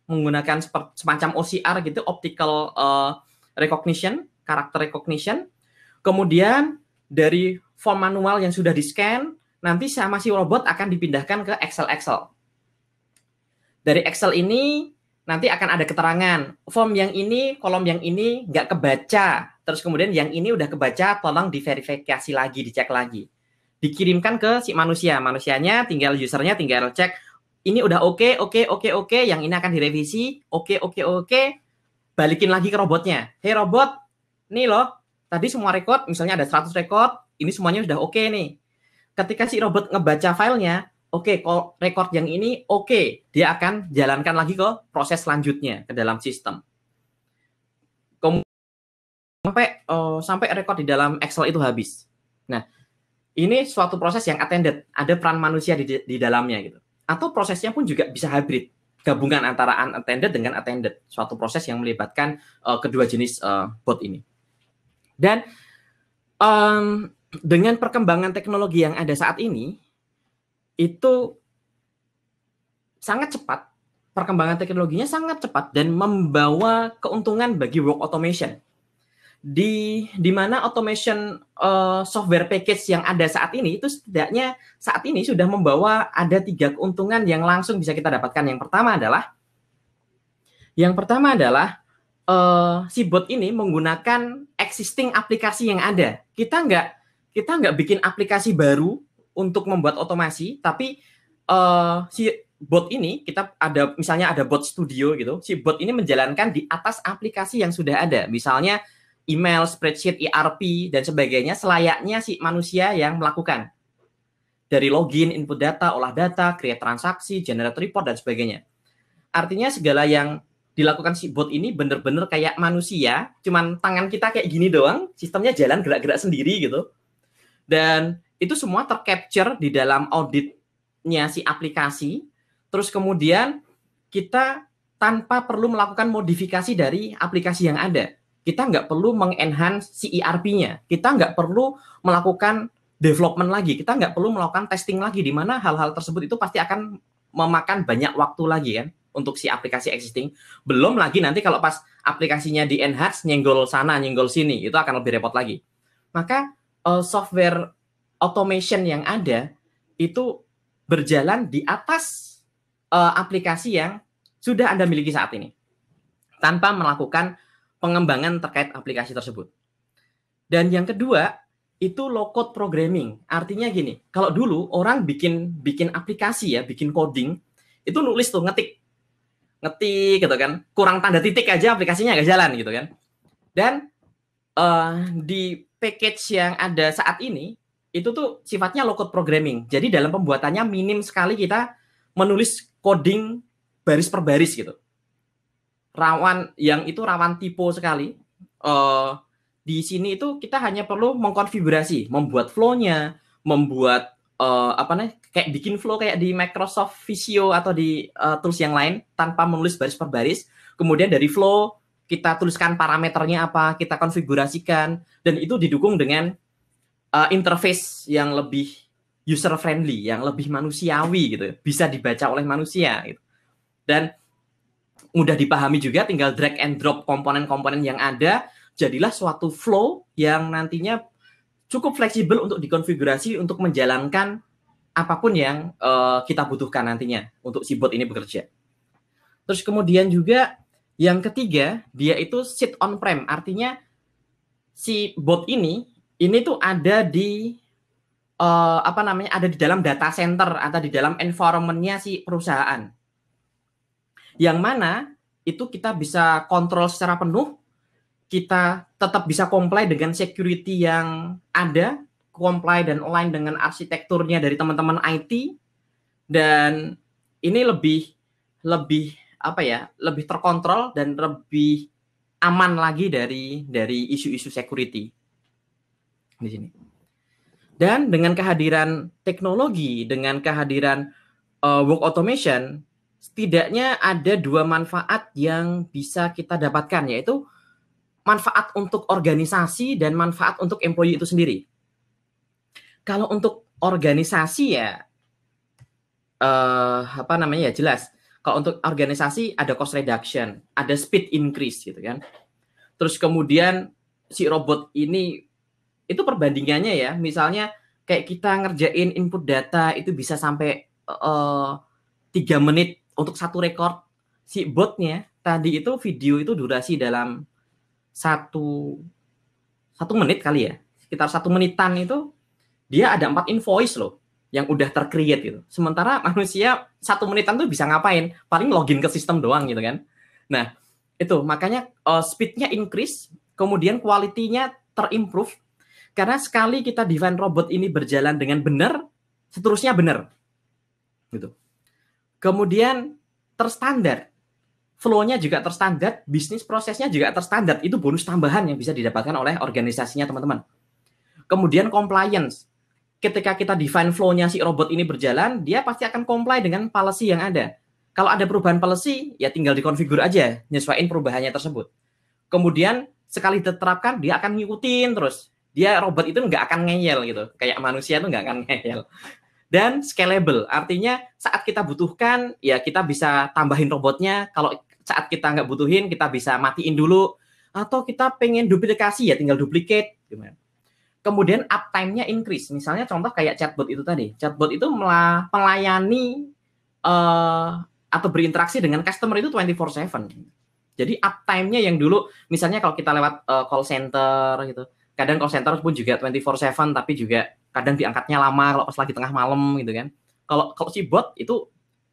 menggunakan semacam OCR gitu, optical recognition, character recognition. Kemudian dari form manual yang sudah di-scan, nanti sama si robot akan dipindahkan ke Excel. Dari Excel ini nanti akan ada keterangan, form yang ini, kolom yang ini nggak kebaca. Terus kemudian yang ini udah kebaca, tolong diverifikasi lagi, dicek lagi. Dikirimkan ke si manusia. Manusianya tinggal, usernya tinggal cek, ini udah oke, yang ini akan direvisi, oke, balikin lagi ke robotnya. Hey robot, nih loh, tadi semua record, misalnya ada 100 record, ini semuanya sudah oke nih. Ketika si robot ngebaca filenya, oke, record yang ini oke, dia akan jalankan lagi ke proses selanjutnya ke dalam sistem. Sampai record di dalam Excel itu habis. Nah, ini suatu proses yang attended, ada peran manusia di dalamnya gitu. Atau prosesnya pun juga bisa hybrid, gabungan antara unattended dengan attended, suatu proses yang melibatkan kedua jenis bot ini. Dan dengan perkembangan teknologi yang ada saat ini, itu sangat cepat, perkembangan teknologinya sangat cepat dan membawa keuntungan bagi work automation. Di mana automation software package yang ada saat ini itu setidaknya saat ini sudah membawa ada 3 keuntungan yang langsung bisa kita dapatkan. Yang pertama adalah si bot ini menggunakan existing aplikasi yang ada. Kita nggak bikin aplikasi baru untuk membuat otomasi, tapi si bot ini misalnya ada bot studio gitu. Si bot ini menjalankan di atas aplikasi yang sudah ada. Misalnya email, spreadsheet, ERP, dan sebagainya, selayaknya si manusia yang melakukan. Dari login, input data, olah data, create transaksi, generate report, dan sebagainya. Artinya segala yang dilakukan si bot ini benar-benar kayak manusia, cuman tangan kita kayak gini doang, sistemnya jalan gerak-gerak sendiri gitu. Dan itu semua tercapture di dalam auditnya si aplikasi, terus kemudian kita tanpa perlu melakukan modifikasi dari aplikasi yang ada. Kita nggak perlu mengenhance si ERP-nya. Kita nggak perlu melakukan development lagi. Kita nggak perlu melakukan testing lagi, di mana hal-hal tersebut itu pasti akan memakan banyak waktu lagi kan untuk si aplikasi existing. Belum lagi nanti kalau pas aplikasinya di-enhance, nyenggol sana, nyenggol sini, itu akan lebih repot lagi. Maka software automation yang ada itu berjalan di atas aplikasi yang sudah Anda miliki saat ini. Tanpa melakukan pengembangan terkait aplikasi tersebut. Dan yang kedua, itu low code programming. Artinya gini, kalau dulu orang bikin aplikasi ya, bikin coding, itu nulis tuh, ngetik gitu kan, kurang tanda titik aja aplikasinya nggak jalan gitu kan. Dan di package yang ada saat ini, itu tuh sifatnya low code programming. Jadi dalam pembuatannya minim sekali kita menulis coding baris per baris gitu. Rawan tipe sekali. Di sini itu kita hanya perlu mengkonfigurasi, membuat flow-nya, membuat kayak bikin flow kayak di Microsoft Visio atau di tools yang lain tanpa menulis baris per baris. Kemudian dari flow kita tuliskan parameternya apa, kita konfigurasikan, dan itu didukung dengan interface yang lebih user friendly, yang lebih manusiawi gitu, bisa dibaca oleh manusia gitu. Dan mudah dipahami juga, tinggal drag and drop komponen-komponen yang ada, jadilah suatu flow yang nantinya cukup fleksibel untuk dikonfigurasi untuk menjalankan apapun yang kita butuhkan nantinya untuk si bot ini bekerja. Terus kemudian juga yang ketiga, dia itu sit on-prem, artinya si bot ini tuh ada di ada di dalam data center atau di dalam environment-nya si perusahaan. Yang mana itu kita bisa kontrol secara penuh, kita tetap bisa comply dengan security yang ada, comply dan align dengan arsitekturnya dari teman-teman IT, dan ini lebih terkontrol dan lebih aman lagi dari isu-isu security di sini. Dan dengan kehadiran teknologi, dengan kehadiran work automation, setidaknya ada 2 manfaat yang bisa kita dapatkan, yaitu manfaat untuk organisasi dan manfaat untuk employee itu sendiri. Kalau untuk organisasi ya apa namanya ya jelas. Kalau untuk organisasi ada cost reduction, ada speed increase gitu kan. Terus kemudian si robot ini itu perbandingannya ya, misalnya kayak kita ngerjain input data itu bisa sampai 3 menit untuk satu record. Si botnya tadi itu video itu durasi dalam satu menit kali ya, sekitar 1 menitan itu dia ada 4 invoice loh yang udah tercreate gitu. Sementara manusia 1 menitan tuh bisa ngapain? Paling login ke sistem doang gitu kan. Nah itu makanya speednya increase, kemudian quality-nya terimprove, karena sekali kita define robot ini berjalan dengan benar, seterusnya benar gitu. Kemudian terstandar, flow-nya juga terstandar, bisnis prosesnya juga terstandar. Itu bonus tambahan yang bisa didapatkan oleh organisasinya teman-teman. Kemudian compliance, ketika kita define flow-nya si robot ini berjalan, dia pasti akan comply dengan policy yang ada. Kalau ada perubahan policy, ya tinggal dikonfigur aja, nyesuaiin perubahannya tersebut. Kemudian sekali diterapkan, dia akan ngikutin terus. Dia robot itu nggak akan ngeyel gitu, kayak manusia itu nggak akan ngeyel. Dan scalable, artinya saat kita butuhkan, ya kita bisa tambahin robotnya. Kalau saat kita nggak butuhin, kita bisa matiin dulu. Atau kita pengen duplikasi, ya tinggal duplicate. Kemudian uptime-nya increase. Misalnya contoh kayak chatbot itu tadi. Chatbot itu melayani atau berinteraksi dengan customer itu 24/7. Jadi uptime-nya yang dulu, misalnya kalau kita lewat call center gitu, kadang call center pun juga 24/7, tapi juga kadang diangkatnya lama kalau pas lagi tengah malam gitu kan. Kalau si bot itu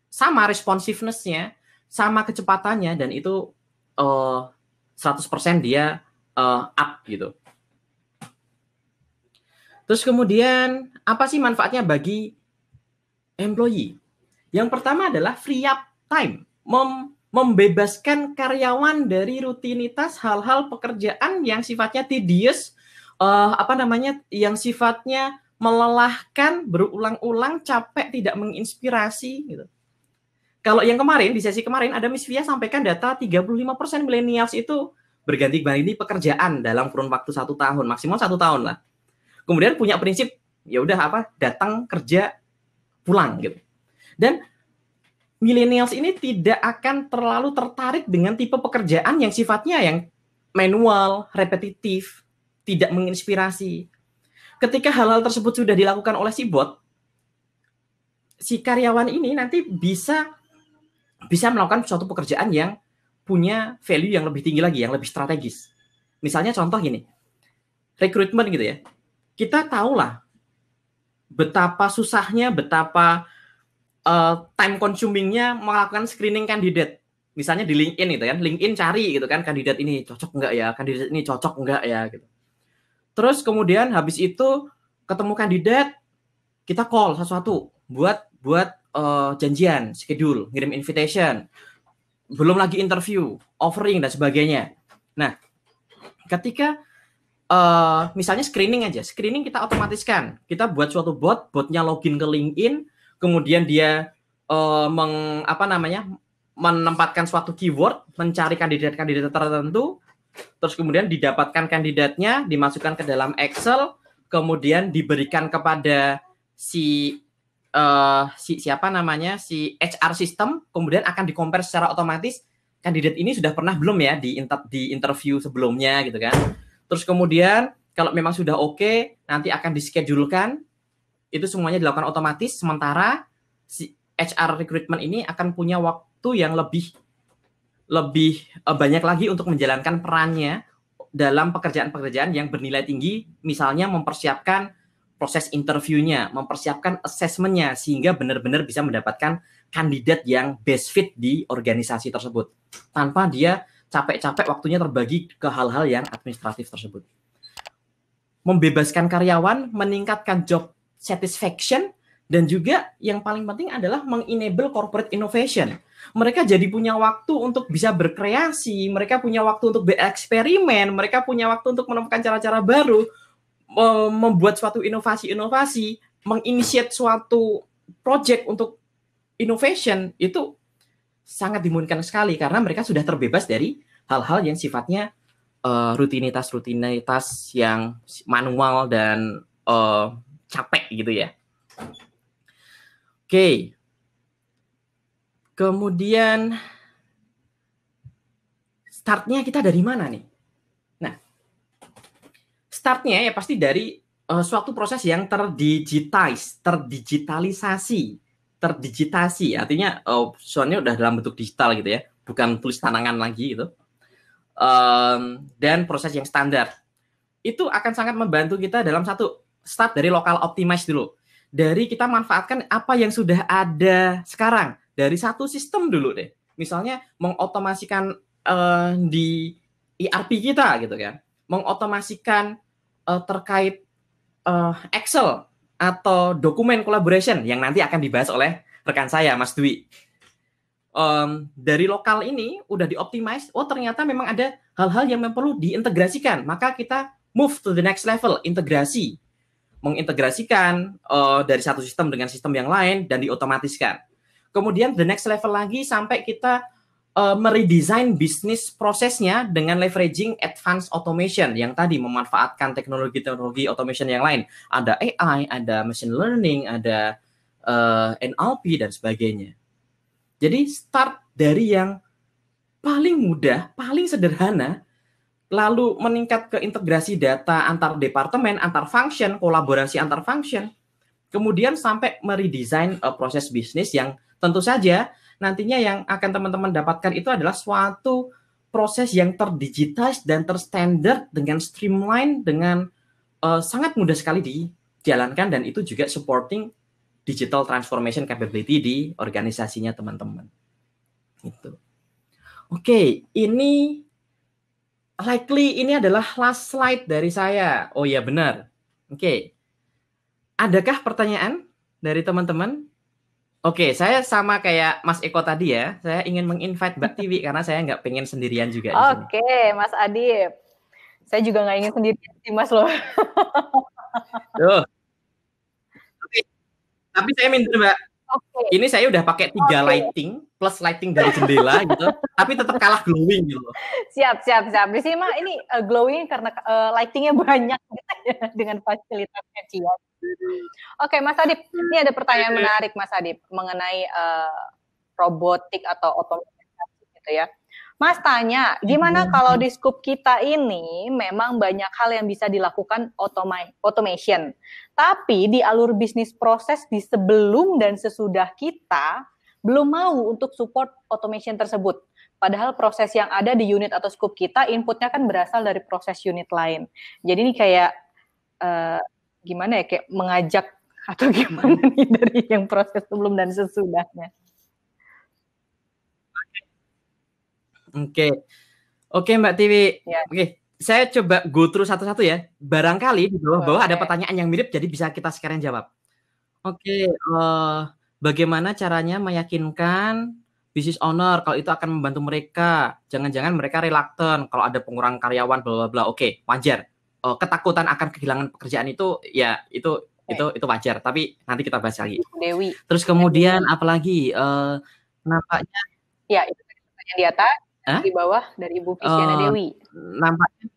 sama responsiveness-nya, sama kecepatannya, dan itu 100% dia up gitu. Terus kemudian apa sih manfaatnya bagi employee? Yang pertama adalah free up time, membebaskan karyawan dari rutinitas hal-hal pekerjaan yang sifatnya tedious, yang sifatnya melelahkan, berulang-ulang, capek, tidak menginspirasi gitu. Kalau yang kemarin, di sesi kemarin ada Miss Via sampaikan data 35% millennials itu berganti-ganti pekerjaan dalam kurun waktu 1 tahun, maksimal 1 tahun lah. Kemudian punya prinsip, ya udah datang kerja pulang gitu. Dan millennials ini tidak akan terlalu tertarik dengan tipe pekerjaan yang sifatnya yang manual, repetitif, tidak menginspirasi. Ketika hal-hal tersebut sudah dilakukan oleh si bot, si karyawan ini nanti bisa melakukan suatu pekerjaan yang punya value yang lebih tinggi lagi, yang lebih strategis. Misalnya contoh gini, rekrutmen gitu ya. Kita tahulah betapa susahnya, betapa time consuming-nya melakukan screening kandidat. Misalnya di LinkedIn gitu kan, LinkedIn cari gitu kan, kandidat ini cocok enggak ya, kandidat ini cocok enggak ya gitu. Terus kemudian habis itu ketemu kandidat, kita call satu-satu buat janjian, schedule, ngirim invitation, belum lagi interview, offering dan sebagainya. Nah, ketika misalnya screening aja, screening kita otomatiskan, kita buat suatu botnya login ke LinkedIn, kemudian dia menempatkan suatu keyword, mencari kandidat-kandidat tertentu, terus kemudian didapatkan kandidatnya, dimasukkan ke dalam Excel, kemudian diberikan kepada si HR system, kemudian akan di-compare secara otomatis kandidat ini sudah pernah belum ya di interview sebelumnya gitu kan. Terus kemudian kalau memang sudah oke, nanti akan dischedulekan. Itu semuanya dilakukan otomatis, sementara si HR recruitment ini akan punya waktu yang lebih banyak lagi untuk menjalankan perannya dalam pekerjaan-pekerjaan yang bernilai tinggi, misalnya mempersiapkan proses interviewnya, mempersiapkan assessment-nya, sehingga benar-benar bisa mendapatkan kandidat yang best fit di organisasi tersebut. Tanpa dia capek-capek waktunya terbagi ke hal-hal yang administratif tersebut. Membebaskan karyawan, meningkatkan job satisfaction, dan juga yang paling penting adalah mengenable corporate innovation. Mereka jadi punya waktu untuk bisa berkreasi, mereka punya waktu untuk bereksperimen, mereka punya waktu untuk menemukan cara-cara baru, membuat suatu inovasi-inovasi, menginisiat suatu project untuk innovation, itu sangat dimungkinkan sekali karena mereka sudah terbebas dari hal-hal yang sifatnya rutinitas yang manual dan capek gitu ya. Oke. Kemudian startnya kita dari mana nih? Nah, startnya ya pasti dari suatu proses yang terdigitalisasi, artinya soalnya udah dalam bentuk digital gitu ya, bukan tulis tangan lagi gitu. Dan proses yang standar itu akan sangat membantu kita dalam satu, start dari local optimize dulu, dari kita manfaatkan apa yang sudah ada sekarang dari satu sistem dulu deh, misalnya mengotomasikan di ERP kita gitu kan, mengotomasikan terkait Excel atau dokumen collaboration yang nanti akan dibahas oleh rekan saya Mas Dwi. Dari lokal ini udah dioptimize, oh ternyata memang ada hal-hal yang perlu diintegrasikan, maka kita move to the next level, integrasi, mengintegrasikan dari satu sistem dengan sistem yang lain dan diotomatiskan. Kemudian the next level lagi sampai kita meredesign bisnis prosesnya dengan leveraging advanced automation yang tadi memanfaatkan teknologi-teknologi automation yang lain. Ada AI, ada machine learning, ada NLP dan sebagainya. Jadi start dari yang paling mudah, paling sederhana, lalu meningkat ke integrasi data antar departemen, antar function, kolaborasi antar function, kemudian sampai meredesign proses bisnis yang tentu saja nantinya yang akan teman-teman dapatkan itu adalah suatu proses yang terdigitize dan terstandard dengan streamline, dengan sangat mudah sekali dijalankan, dan itu juga supporting digital transformation capability di organisasinya teman-teman. Gitu. Oke, ini likely ini adalah last slide dari saya. Oh ya benar. Oke. Adakah pertanyaan dari teman-teman? Oke, saya sama kayak Mas Eko tadi ya. Saya ingin menginvite Mbak Tiwi karena saya nggak pengen sendirian juga di sini. Oke, Mas Adip. Saya juga nggak ingin sendirian sih, Mas loh. Tuh. Tapi saya minta Mbak. Okay. Ini saya udah pakai 3 lighting plus lighting dari jendela gitu, tapi tetap kalah glowing gitu. Siap. Di sini mah ini glowing karena lightingnya banyak gitu ya, dengan fasilitasnya Cia. Oke, Mas Adip, ini ada pertanyaan menarik Mas Adip mengenai robotik atau otomatisasi gitu ya. Mas tanya, gimana kalau di scope kita ini memang banyak hal yang bisa dilakukan automation, tapi di alur bisnis proses di sebelum dan sesudah kita belum mau untuk support automation tersebut. Padahal proses yang ada di unit atau scope kita, inputnya kan berasal dari proses unit lain. Jadi ini kayak gimana ya, kayak mengajak atau gimana nih dari yang proses sebelum dan sesudahnya. Oke Mbak Tiwi. Ya. Oke, saya coba go through satu-satu ya. Barangkali di bawah-bawah ada pertanyaan yang mirip, jadi bisa kita sekalian jawab. Oke, bagaimana caranya meyakinkan business owner kalau itu akan membantu mereka? Jangan-jangan mereka reluctant kalau ada pengurangan karyawan, bla bla bla. Oke, wajar. Ketakutan akan kehilangan pekerjaan itu, ya itu wajar. Tapi nanti kita bahas lagi. Dewi. Terus kemudian apalagi nampaknya? Ya, itu pertanyaan di atas. Di bawah dari Ibu Visiana Dewi. Nampaknya.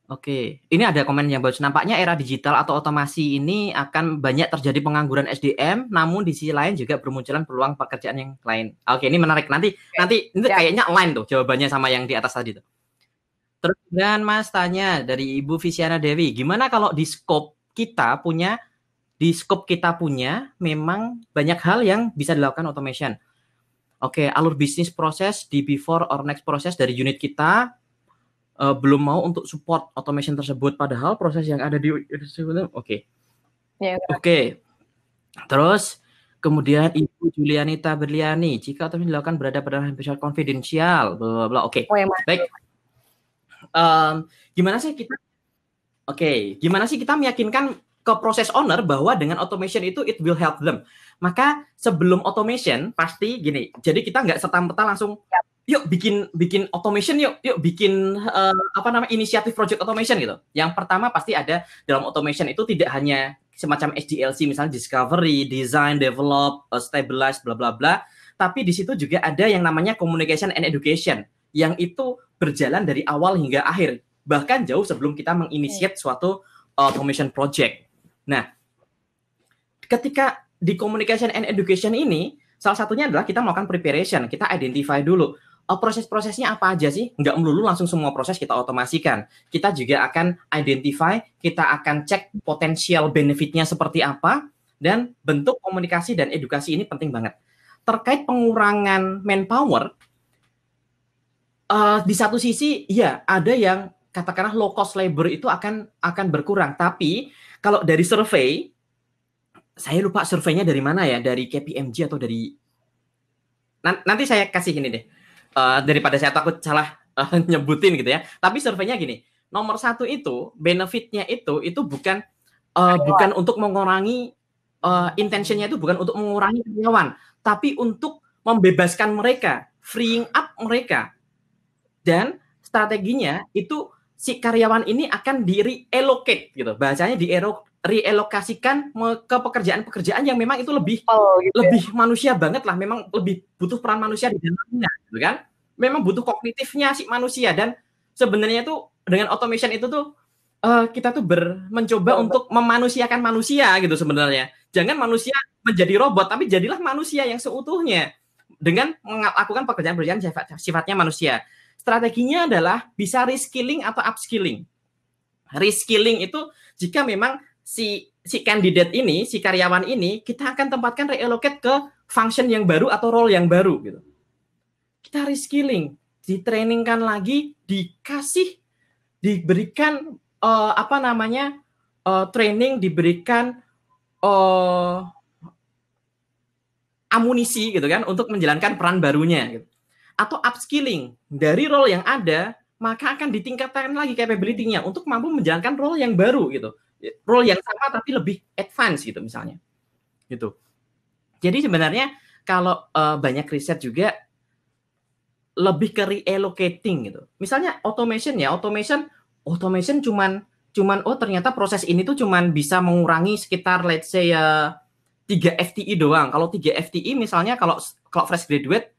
Oke, ini ada komen yang bagus. Nampaknya era digital atau otomasi ini akan banyak terjadi pengangguran SDM, namun di sisi lain juga bermunculan peluang pekerjaan yang lain. Oke, ini menarik. Nanti ini kayaknya align tuh jawabannya sama yang di atas tadi tuh. Terus dan Mas tanya dari Ibu Visiana Dewi, gimana kalau di scope kita punya memang banyak hal yang bisa dilakukan automation. Oke, alur bisnis proses di before or next proses dari unit kita belum mau untuk support automation tersebut, padahal proses yang ada di Oke. Terus kemudian Ibu Julianita Berliani, jika automation dilakukan berada pada hampir konfidensial, bla bla. Oke. Baik. Gimana sih kita meyakinkan ke proses owner bahwa dengan automation itu it will help them. Maka sebelum automation pasti gini. Jadi kita nggak serta-merta langsung yuk bikin automation, yuk bikin inisiatif project automation gitu. Yang pertama pasti ada dalam automation itu tidak hanya semacam SDLC misalnya discovery, design, develop, stabilize, bla bla bla. Tapi di situ juga ada yang namanya communication and education yang itu berjalan dari awal hingga akhir. Bahkan jauh sebelum kita menginisiat suatu automation project. Nah, ketika di communication and education ini, salah satunya adalah kita melakukan preparation, kita identify dulu proses-prosesnya apa aja sih, nggak melulu langsung semua proses kita otomasikan. Kita juga akan identify, kita akan cek potensial benefitnya seperti apa, dan bentuk komunikasi dan edukasi ini penting banget. Terkait pengurangan manpower, di satu sisi ya ada yang katakanlah low cost labor itu akan berkurang, tapi kalau dari survei, saya lupa surveinya dari mana ya, dari KPMG atau dari nanti saya kasih ini deh, daripada saya takut salah nyebutin gitu ya. Tapi surveinya gini, nomor satu itu benefitnya itu bukan bukan untuk mengurangi intentionnya itu bukan untuk mengurangi karyawan, tapi untuk membebaskan mereka, freeing up mereka. Dan strateginya itu si karyawan ini akan di-reallocate gitu. Bahasanya realokasikan ke pekerjaan-pekerjaan yang memang itu lebih manusia banget lah, memang lebih butuh peran manusia di dalamnya, gitu kan? Memang butuh kognitifnya si manusia, dan sebenarnya itu dengan automation itu tuh kita tuh mencoba untuk memanusiakan manusia gitu sebenarnya. Jangan manusia menjadi robot, tapi jadilah manusia yang seutuhnya dengan melakukan pekerjaan-pekerjaan sifatnya manusia. Strateginya adalah bisa reskilling atau upskilling. Reskilling itu jika memang si kandidat ini, si karyawan ini, kita akan tempatkan reallocate ke function yang baru atau role yang baru gitu. Kita reskilling, ditrainingkan lagi, diberikan training, diberikan amunisi gitu kan untuk menjalankan peran barunya gitu. Atau upskilling dari role yang ada, maka akan ditingkatkan lagi capability-nya untuk mampu menjalankan role yang baru gitu. Role yang sama tapi lebih advance gitu misalnya. Gitu. Jadi sebenarnya kalau banyak riset juga lebih ke reallocating gitu. Misalnya automation cuman ternyata proses ini tuh cuman bisa mengurangi sekitar let's say 3 FTE doang. Kalau 3 FTE misalnya kalau fresh graduate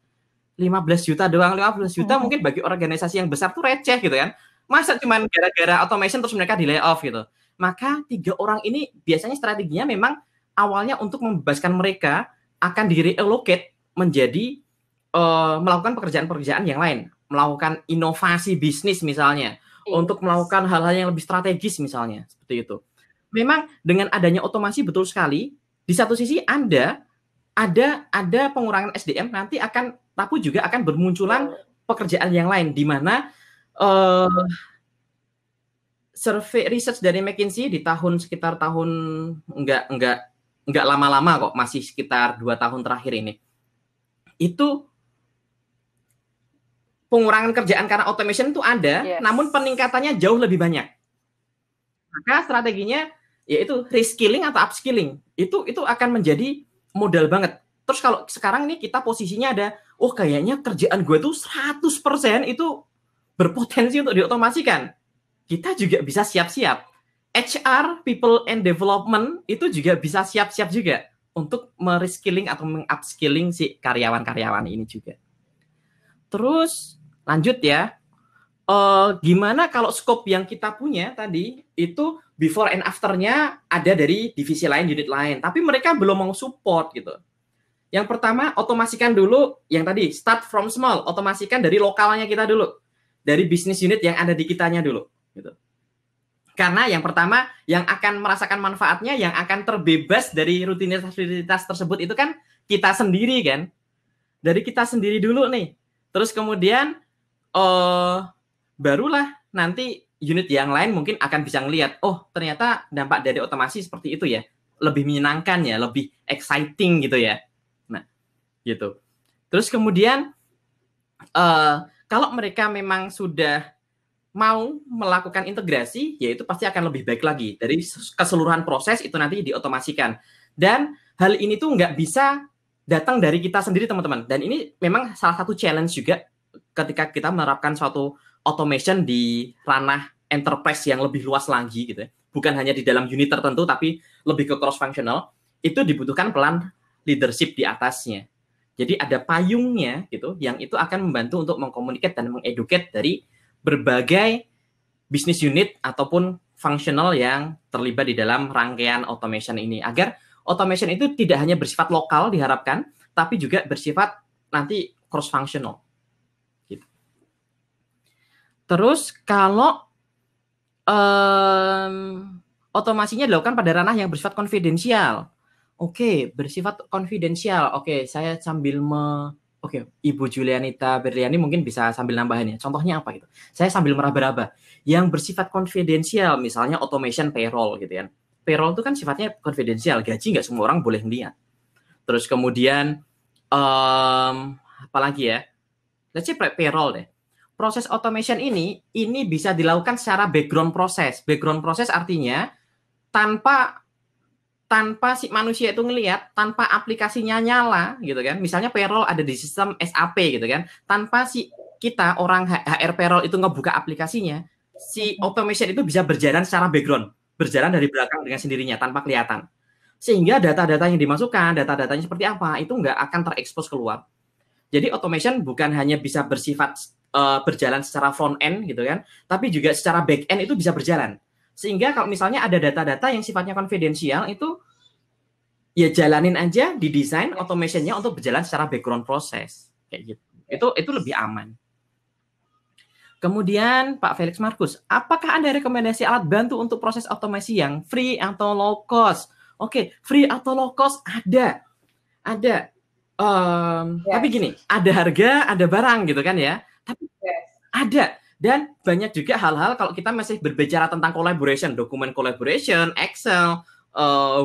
15 juta doang, 15 juta mungkin bagi organisasi yang besar tuh receh gitu kan. Masa cuman gara-gara automation terus mereka di layoff gitu. Maka 3 orang ini biasanya strateginya memang awalnya untuk membebaskan mereka akan di-reallocate menjadi melakukan pekerjaan-pekerjaan yang lain, melakukan inovasi bisnis misalnya, untuk melakukan hal-hal yang lebih strategis misalnya, seperti itu. Memang dengan adanya otomasi betul sekali, di satu sisi ada pengurangan SDM, nanti tapi juga akan bermunculan pekerjaan yang lain di mana survei research dari McKinsey di sekitar tahun enggak lama-lama kok, masih sekitar 2 tahun terakhir ini. Itu pengurangan kerjaan karena automation itu ada, namun peningkatannya jauh lebih banyak. Maka strateginya yaitu reskilling atau upskilling. Itu akan menjadi modal banget. Terus kalau sekarang ini kita posisinya ada, kayaknya kerjaan gue tuh 100% itu berpotensi untuk diotomasikan. Kita juga bisa siap-siap. HR, People and Development, itu juga bisa siap-siap juga untuk mereskilling atau mengupskilling si karyawan-karyawan ini juga. Terus lanjut ya, gimana kalau scope yang kita punya tadi, itu before and after-nya ada dari divisi lain, unit lain. Tapi mereka belum mau support gitu. Yang pertama, otomasikan dulu yang tadi, start from small, otomasikan dari lokalnya kita dulu. Dari bisnis unit yang ada di kitanya dulu. Gitu. Karena yang pertama, yang akan merasakan manfaatnya, yang akan terbebas dari rutinitas tersebut itu kan kita sendiri kan. Dari kita sendiri dulu nih. Terus kemudian, barulah nanti unit yang lain mungkin akan bisa ngelihat, ternyata dampak dari otomasi seperti itu ya. Lebih menyenangkan ya, lebih exciting gitu ya. Gitu. Terus kemudian kalau mereka memang sudah mau melakukan integrasi, ya itu pasti akan lebih baik lagi. Dari keseluruhan proses itu nanti diotomasikan. Dan hal ini tuh nggak bisa datang dari kita sendiri, teman-teman. Dan ini memang salah satu challenge juga ketika kita menerapkan suatu automation di ranah enterprise yang lebih luas lagi gitu ya. Bukan hanya di dalam unit tertentu, tapi lebih ke cross-functional. Itu dibutuhkan peran leadership di atasnya. Jadi ada payungnya gitu, yang itu akan membantu untuk mengkomunikasi dan mengeduket dari berbagai bisnis unit ataupun functional yang terlibat di dalam rangkaian automation ini, agar automation itu tidak hanya bersifat lokal diharapkan, tapi juga bersifat nanti cross functional. Gitu. Terus kalau otomasinya dilakukan pada ranah yang bersifat konfidensial. Oke, bersifat konfidensial. Oke, saya sambil Ibu Julianita Berliani mungkin bisa sambil nambahin ya. Contohnya apa gitu? Saya sambil meraba-raba. Yang bersifat konfidensial, misalnya automation payroll gitu kan. Payroll itu kan sifatnya konfidensial, gaji nggak semua orang boleh lihat. Terus kemudian apalagi ya? Let's say payroll deh. Proses automation ini bisa dilakukan secara background proses. Background proses artinya tanpa si manusia itu ngelihat, tanpa aplikasinya nyala gitu kan. Misalnya payroll ada di sistem SAP gitu kan. Tanpa si kita orang HR payroll itu ngebuka aplikasinya, si automation itu bisa berjalan secara background, berjalan dari belakang dengan sendirinya tanpa kelihatan. Sehingga data-data yang dimasukkan, data-datanya seperti apa, itu nggak akan terekspos keluar. Jadi automation bukan hanya bisa bersifat berjalan secara front end gitu kan, tapi juga secara back end itu bisa berjalan. Sehingga kalau misalnya ada data-data yang sifatnya konfidensial itu ya jalanin aja, didesain automation-nya untuk berjalan secara background proses kayak gitu. Itu lebih aman. Kemudian Pak Felix Markus, apakah ada rekomendasi alat bantu untuk proses otomasi yang free atau low cost? Oke, free atau low cost ada. Tapi gini, ada harga, ada barang gitu kan ya. Tapi ada. Dan banyak juga hal-hal kalau kita masih berbicara tentang collaboration, dokumen collaboration, Excel,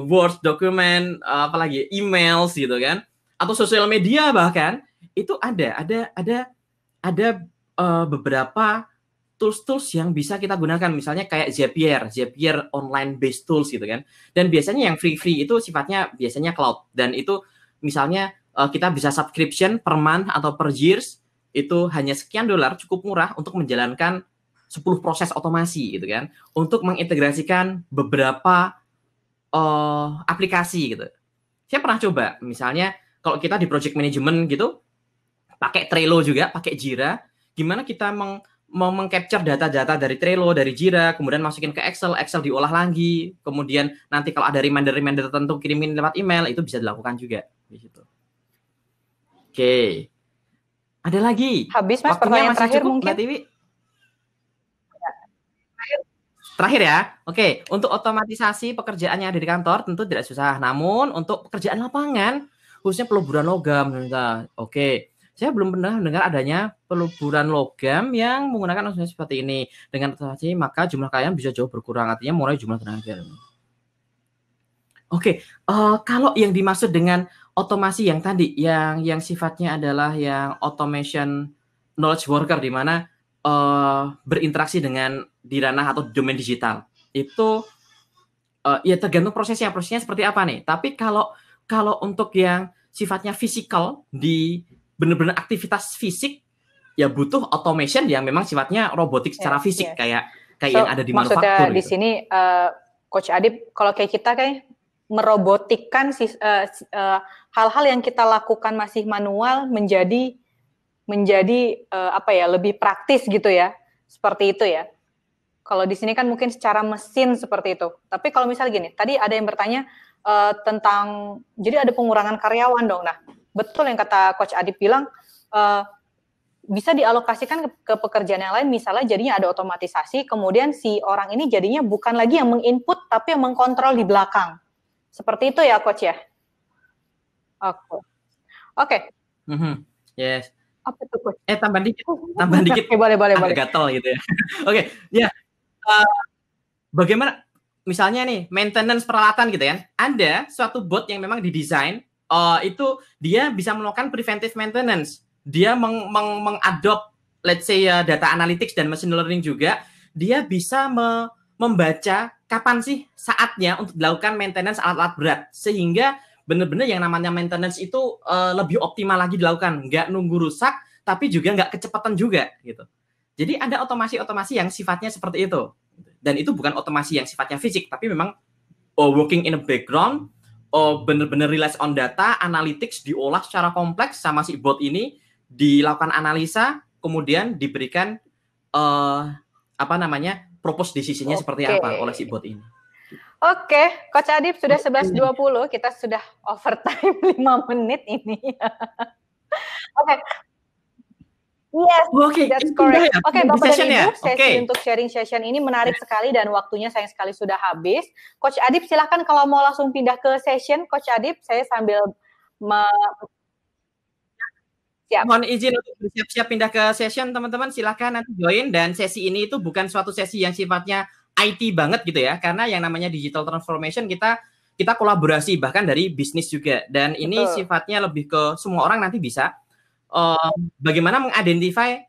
Word dokumen, apalagi emails gitu kan, atau sosial media bahkan itu ada beberapa tools yang bisa kita gunakan, misalnya kayak Zapier online based tools gitu kan. Dan biasanya yang free itu sifatnya biasanya cloud, dan itu misalnya kita bisa subscription per month atau per years, itu hanya sekian dolar, cukup murah untuk menjalankan 10 proses otomasi gitu kan, untuk mengintegrasikan beberapa aplikasi gitu. Saya pernah coba, misalnya kalau kita di project management gitu, pakai Trello juga, pakai Jira, gimana kita meng-capture data-data dari Trello, dari Jira, kemudian masukin ke Excel diolah lagi, kemudian nanti kalau ada reminder tertentu kirimin lewat email, itu bisa dilakukan juga di situ. Oke. Ada lagi? Habis Mas, pertanyaan terakhir cukup, mungkin. Mbak Tiwi? Terakhir ya. Oke, untuk otomatisasi pekerjaan yang ada di kantor tentu tidak susah. Namun untuk pekerjaan lapangan, khususnya peluburan logam, oke. Saya belum pernah mendengar adanya peluburan logam yang menggunakan otomasi seperti ini. Dengan otomasi maka jumlah karyawan bisa jauh berkurang, artinya mengurangi jumlah tenaga. Oke, kalau yang dimaksud dengan otomasi yang tadi, yang sifatnya adalah yang automation knowledge worker, di mana berinteraksi dengan di ranah atau domain digital, itu ya tergantung prosesnya seperti apa nih. Tapi kalau untuk yang sifatnya physical, di benar-benar aktivitas fisik, ya butuh automation yang memang sifatnya robotik secara fisik, kayak yang ada di manufaktur. Maksudnya di sini Coach Adip, kalau kayak kita kayak merobotikkan hal-hal yang kita lakukan masih manual menjadi lebih praktis gitu ya, seperti itu ya. Kalau di sini kan mungkin secara mesin seperti itu. Tapi kalau misalnya gini, tadi ada yang bertanya tentang, jadi ada pengurangan karyawan dong. Nah, betul yang kata Coach Adip bilang, bisa dialokasikan ke pekerjaan yang lain, misalnya jadinya ada otomatisasi, kemudian si orang ini jadinya bukan lagi yang menginput, tapi yang mengkontrol di belakang. Seperti itu ya, Coach ya? Oke. Yes. Apa itu, Coach? Tambah dikit. Boleh. Gatel gitu ya. Oke, ya. Bagaimana, misalnya nih, maintenance peralatan gitu kan, ada suatu bot yang memang didesain, itu dia bisa melakukan preventive maintenance. Dia mengadopt, let's say, data analytics dan machine learning juga. Dia bisa membaca kapan sih saatnya untuk dilakukan maintenance alat-alat berat, sehingga benar-benar yang namanya maintenance itu lebih optimal lagi dilakukan, nggak nunggu rusak, tapi juga nggak kecepatan juga gitu. Jadi ada otomasi yang sifatnya seperti itu, dan itu bukan otomasi yang sifatnya fisik, tapi memang working in a background, benar-benar relies on data, analytics diolah secara kompleks sama si bot ini, dilakukan analisa, kemudian diberikan propose decision-nya seperti apa oleh si bot ini. Oke, Coach Adib sudah 11.20, kita sudah overtime 5 menit ini. Oke. Yes, that's correct. Oke, Bapak dan Ibu, sesi untuk sharing session ini menarik sekali dan waktunya sayang sekali sudah habis. Coach Adib, silakan kalau mau langsung pindah ke session, Coach Adib, saya sambil siap. Mohon izin untuk bersiap-siap pindah ke session, teman-teman. Silakan nanti join, dan sesi ini itu bukan suatu sesi yang sifatnya IT banget gitu ya, karena yang namanya digital transformation kita kolaborasi bahkan dari bisnis juga, dan ini sifatnya lebih ke semua orang nanti bisa bagaimana mengidentify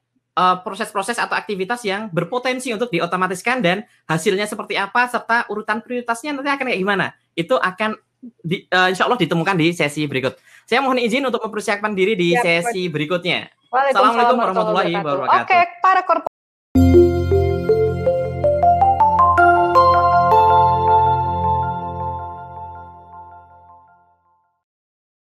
proses-proses atau aktivitas yang berpotensi untuk diotomatiskan dan hasilnya seperti apa serta urutan prioritasnya nanti akan kayak gimana. Itu akan insya Allah ditemukan di sesi berikut. Saya mohon izin untuk mempersiapkan diri di sesi berikutnya. Assalamualaikum warahmatullahi wabarakatuh. Oke, para korporat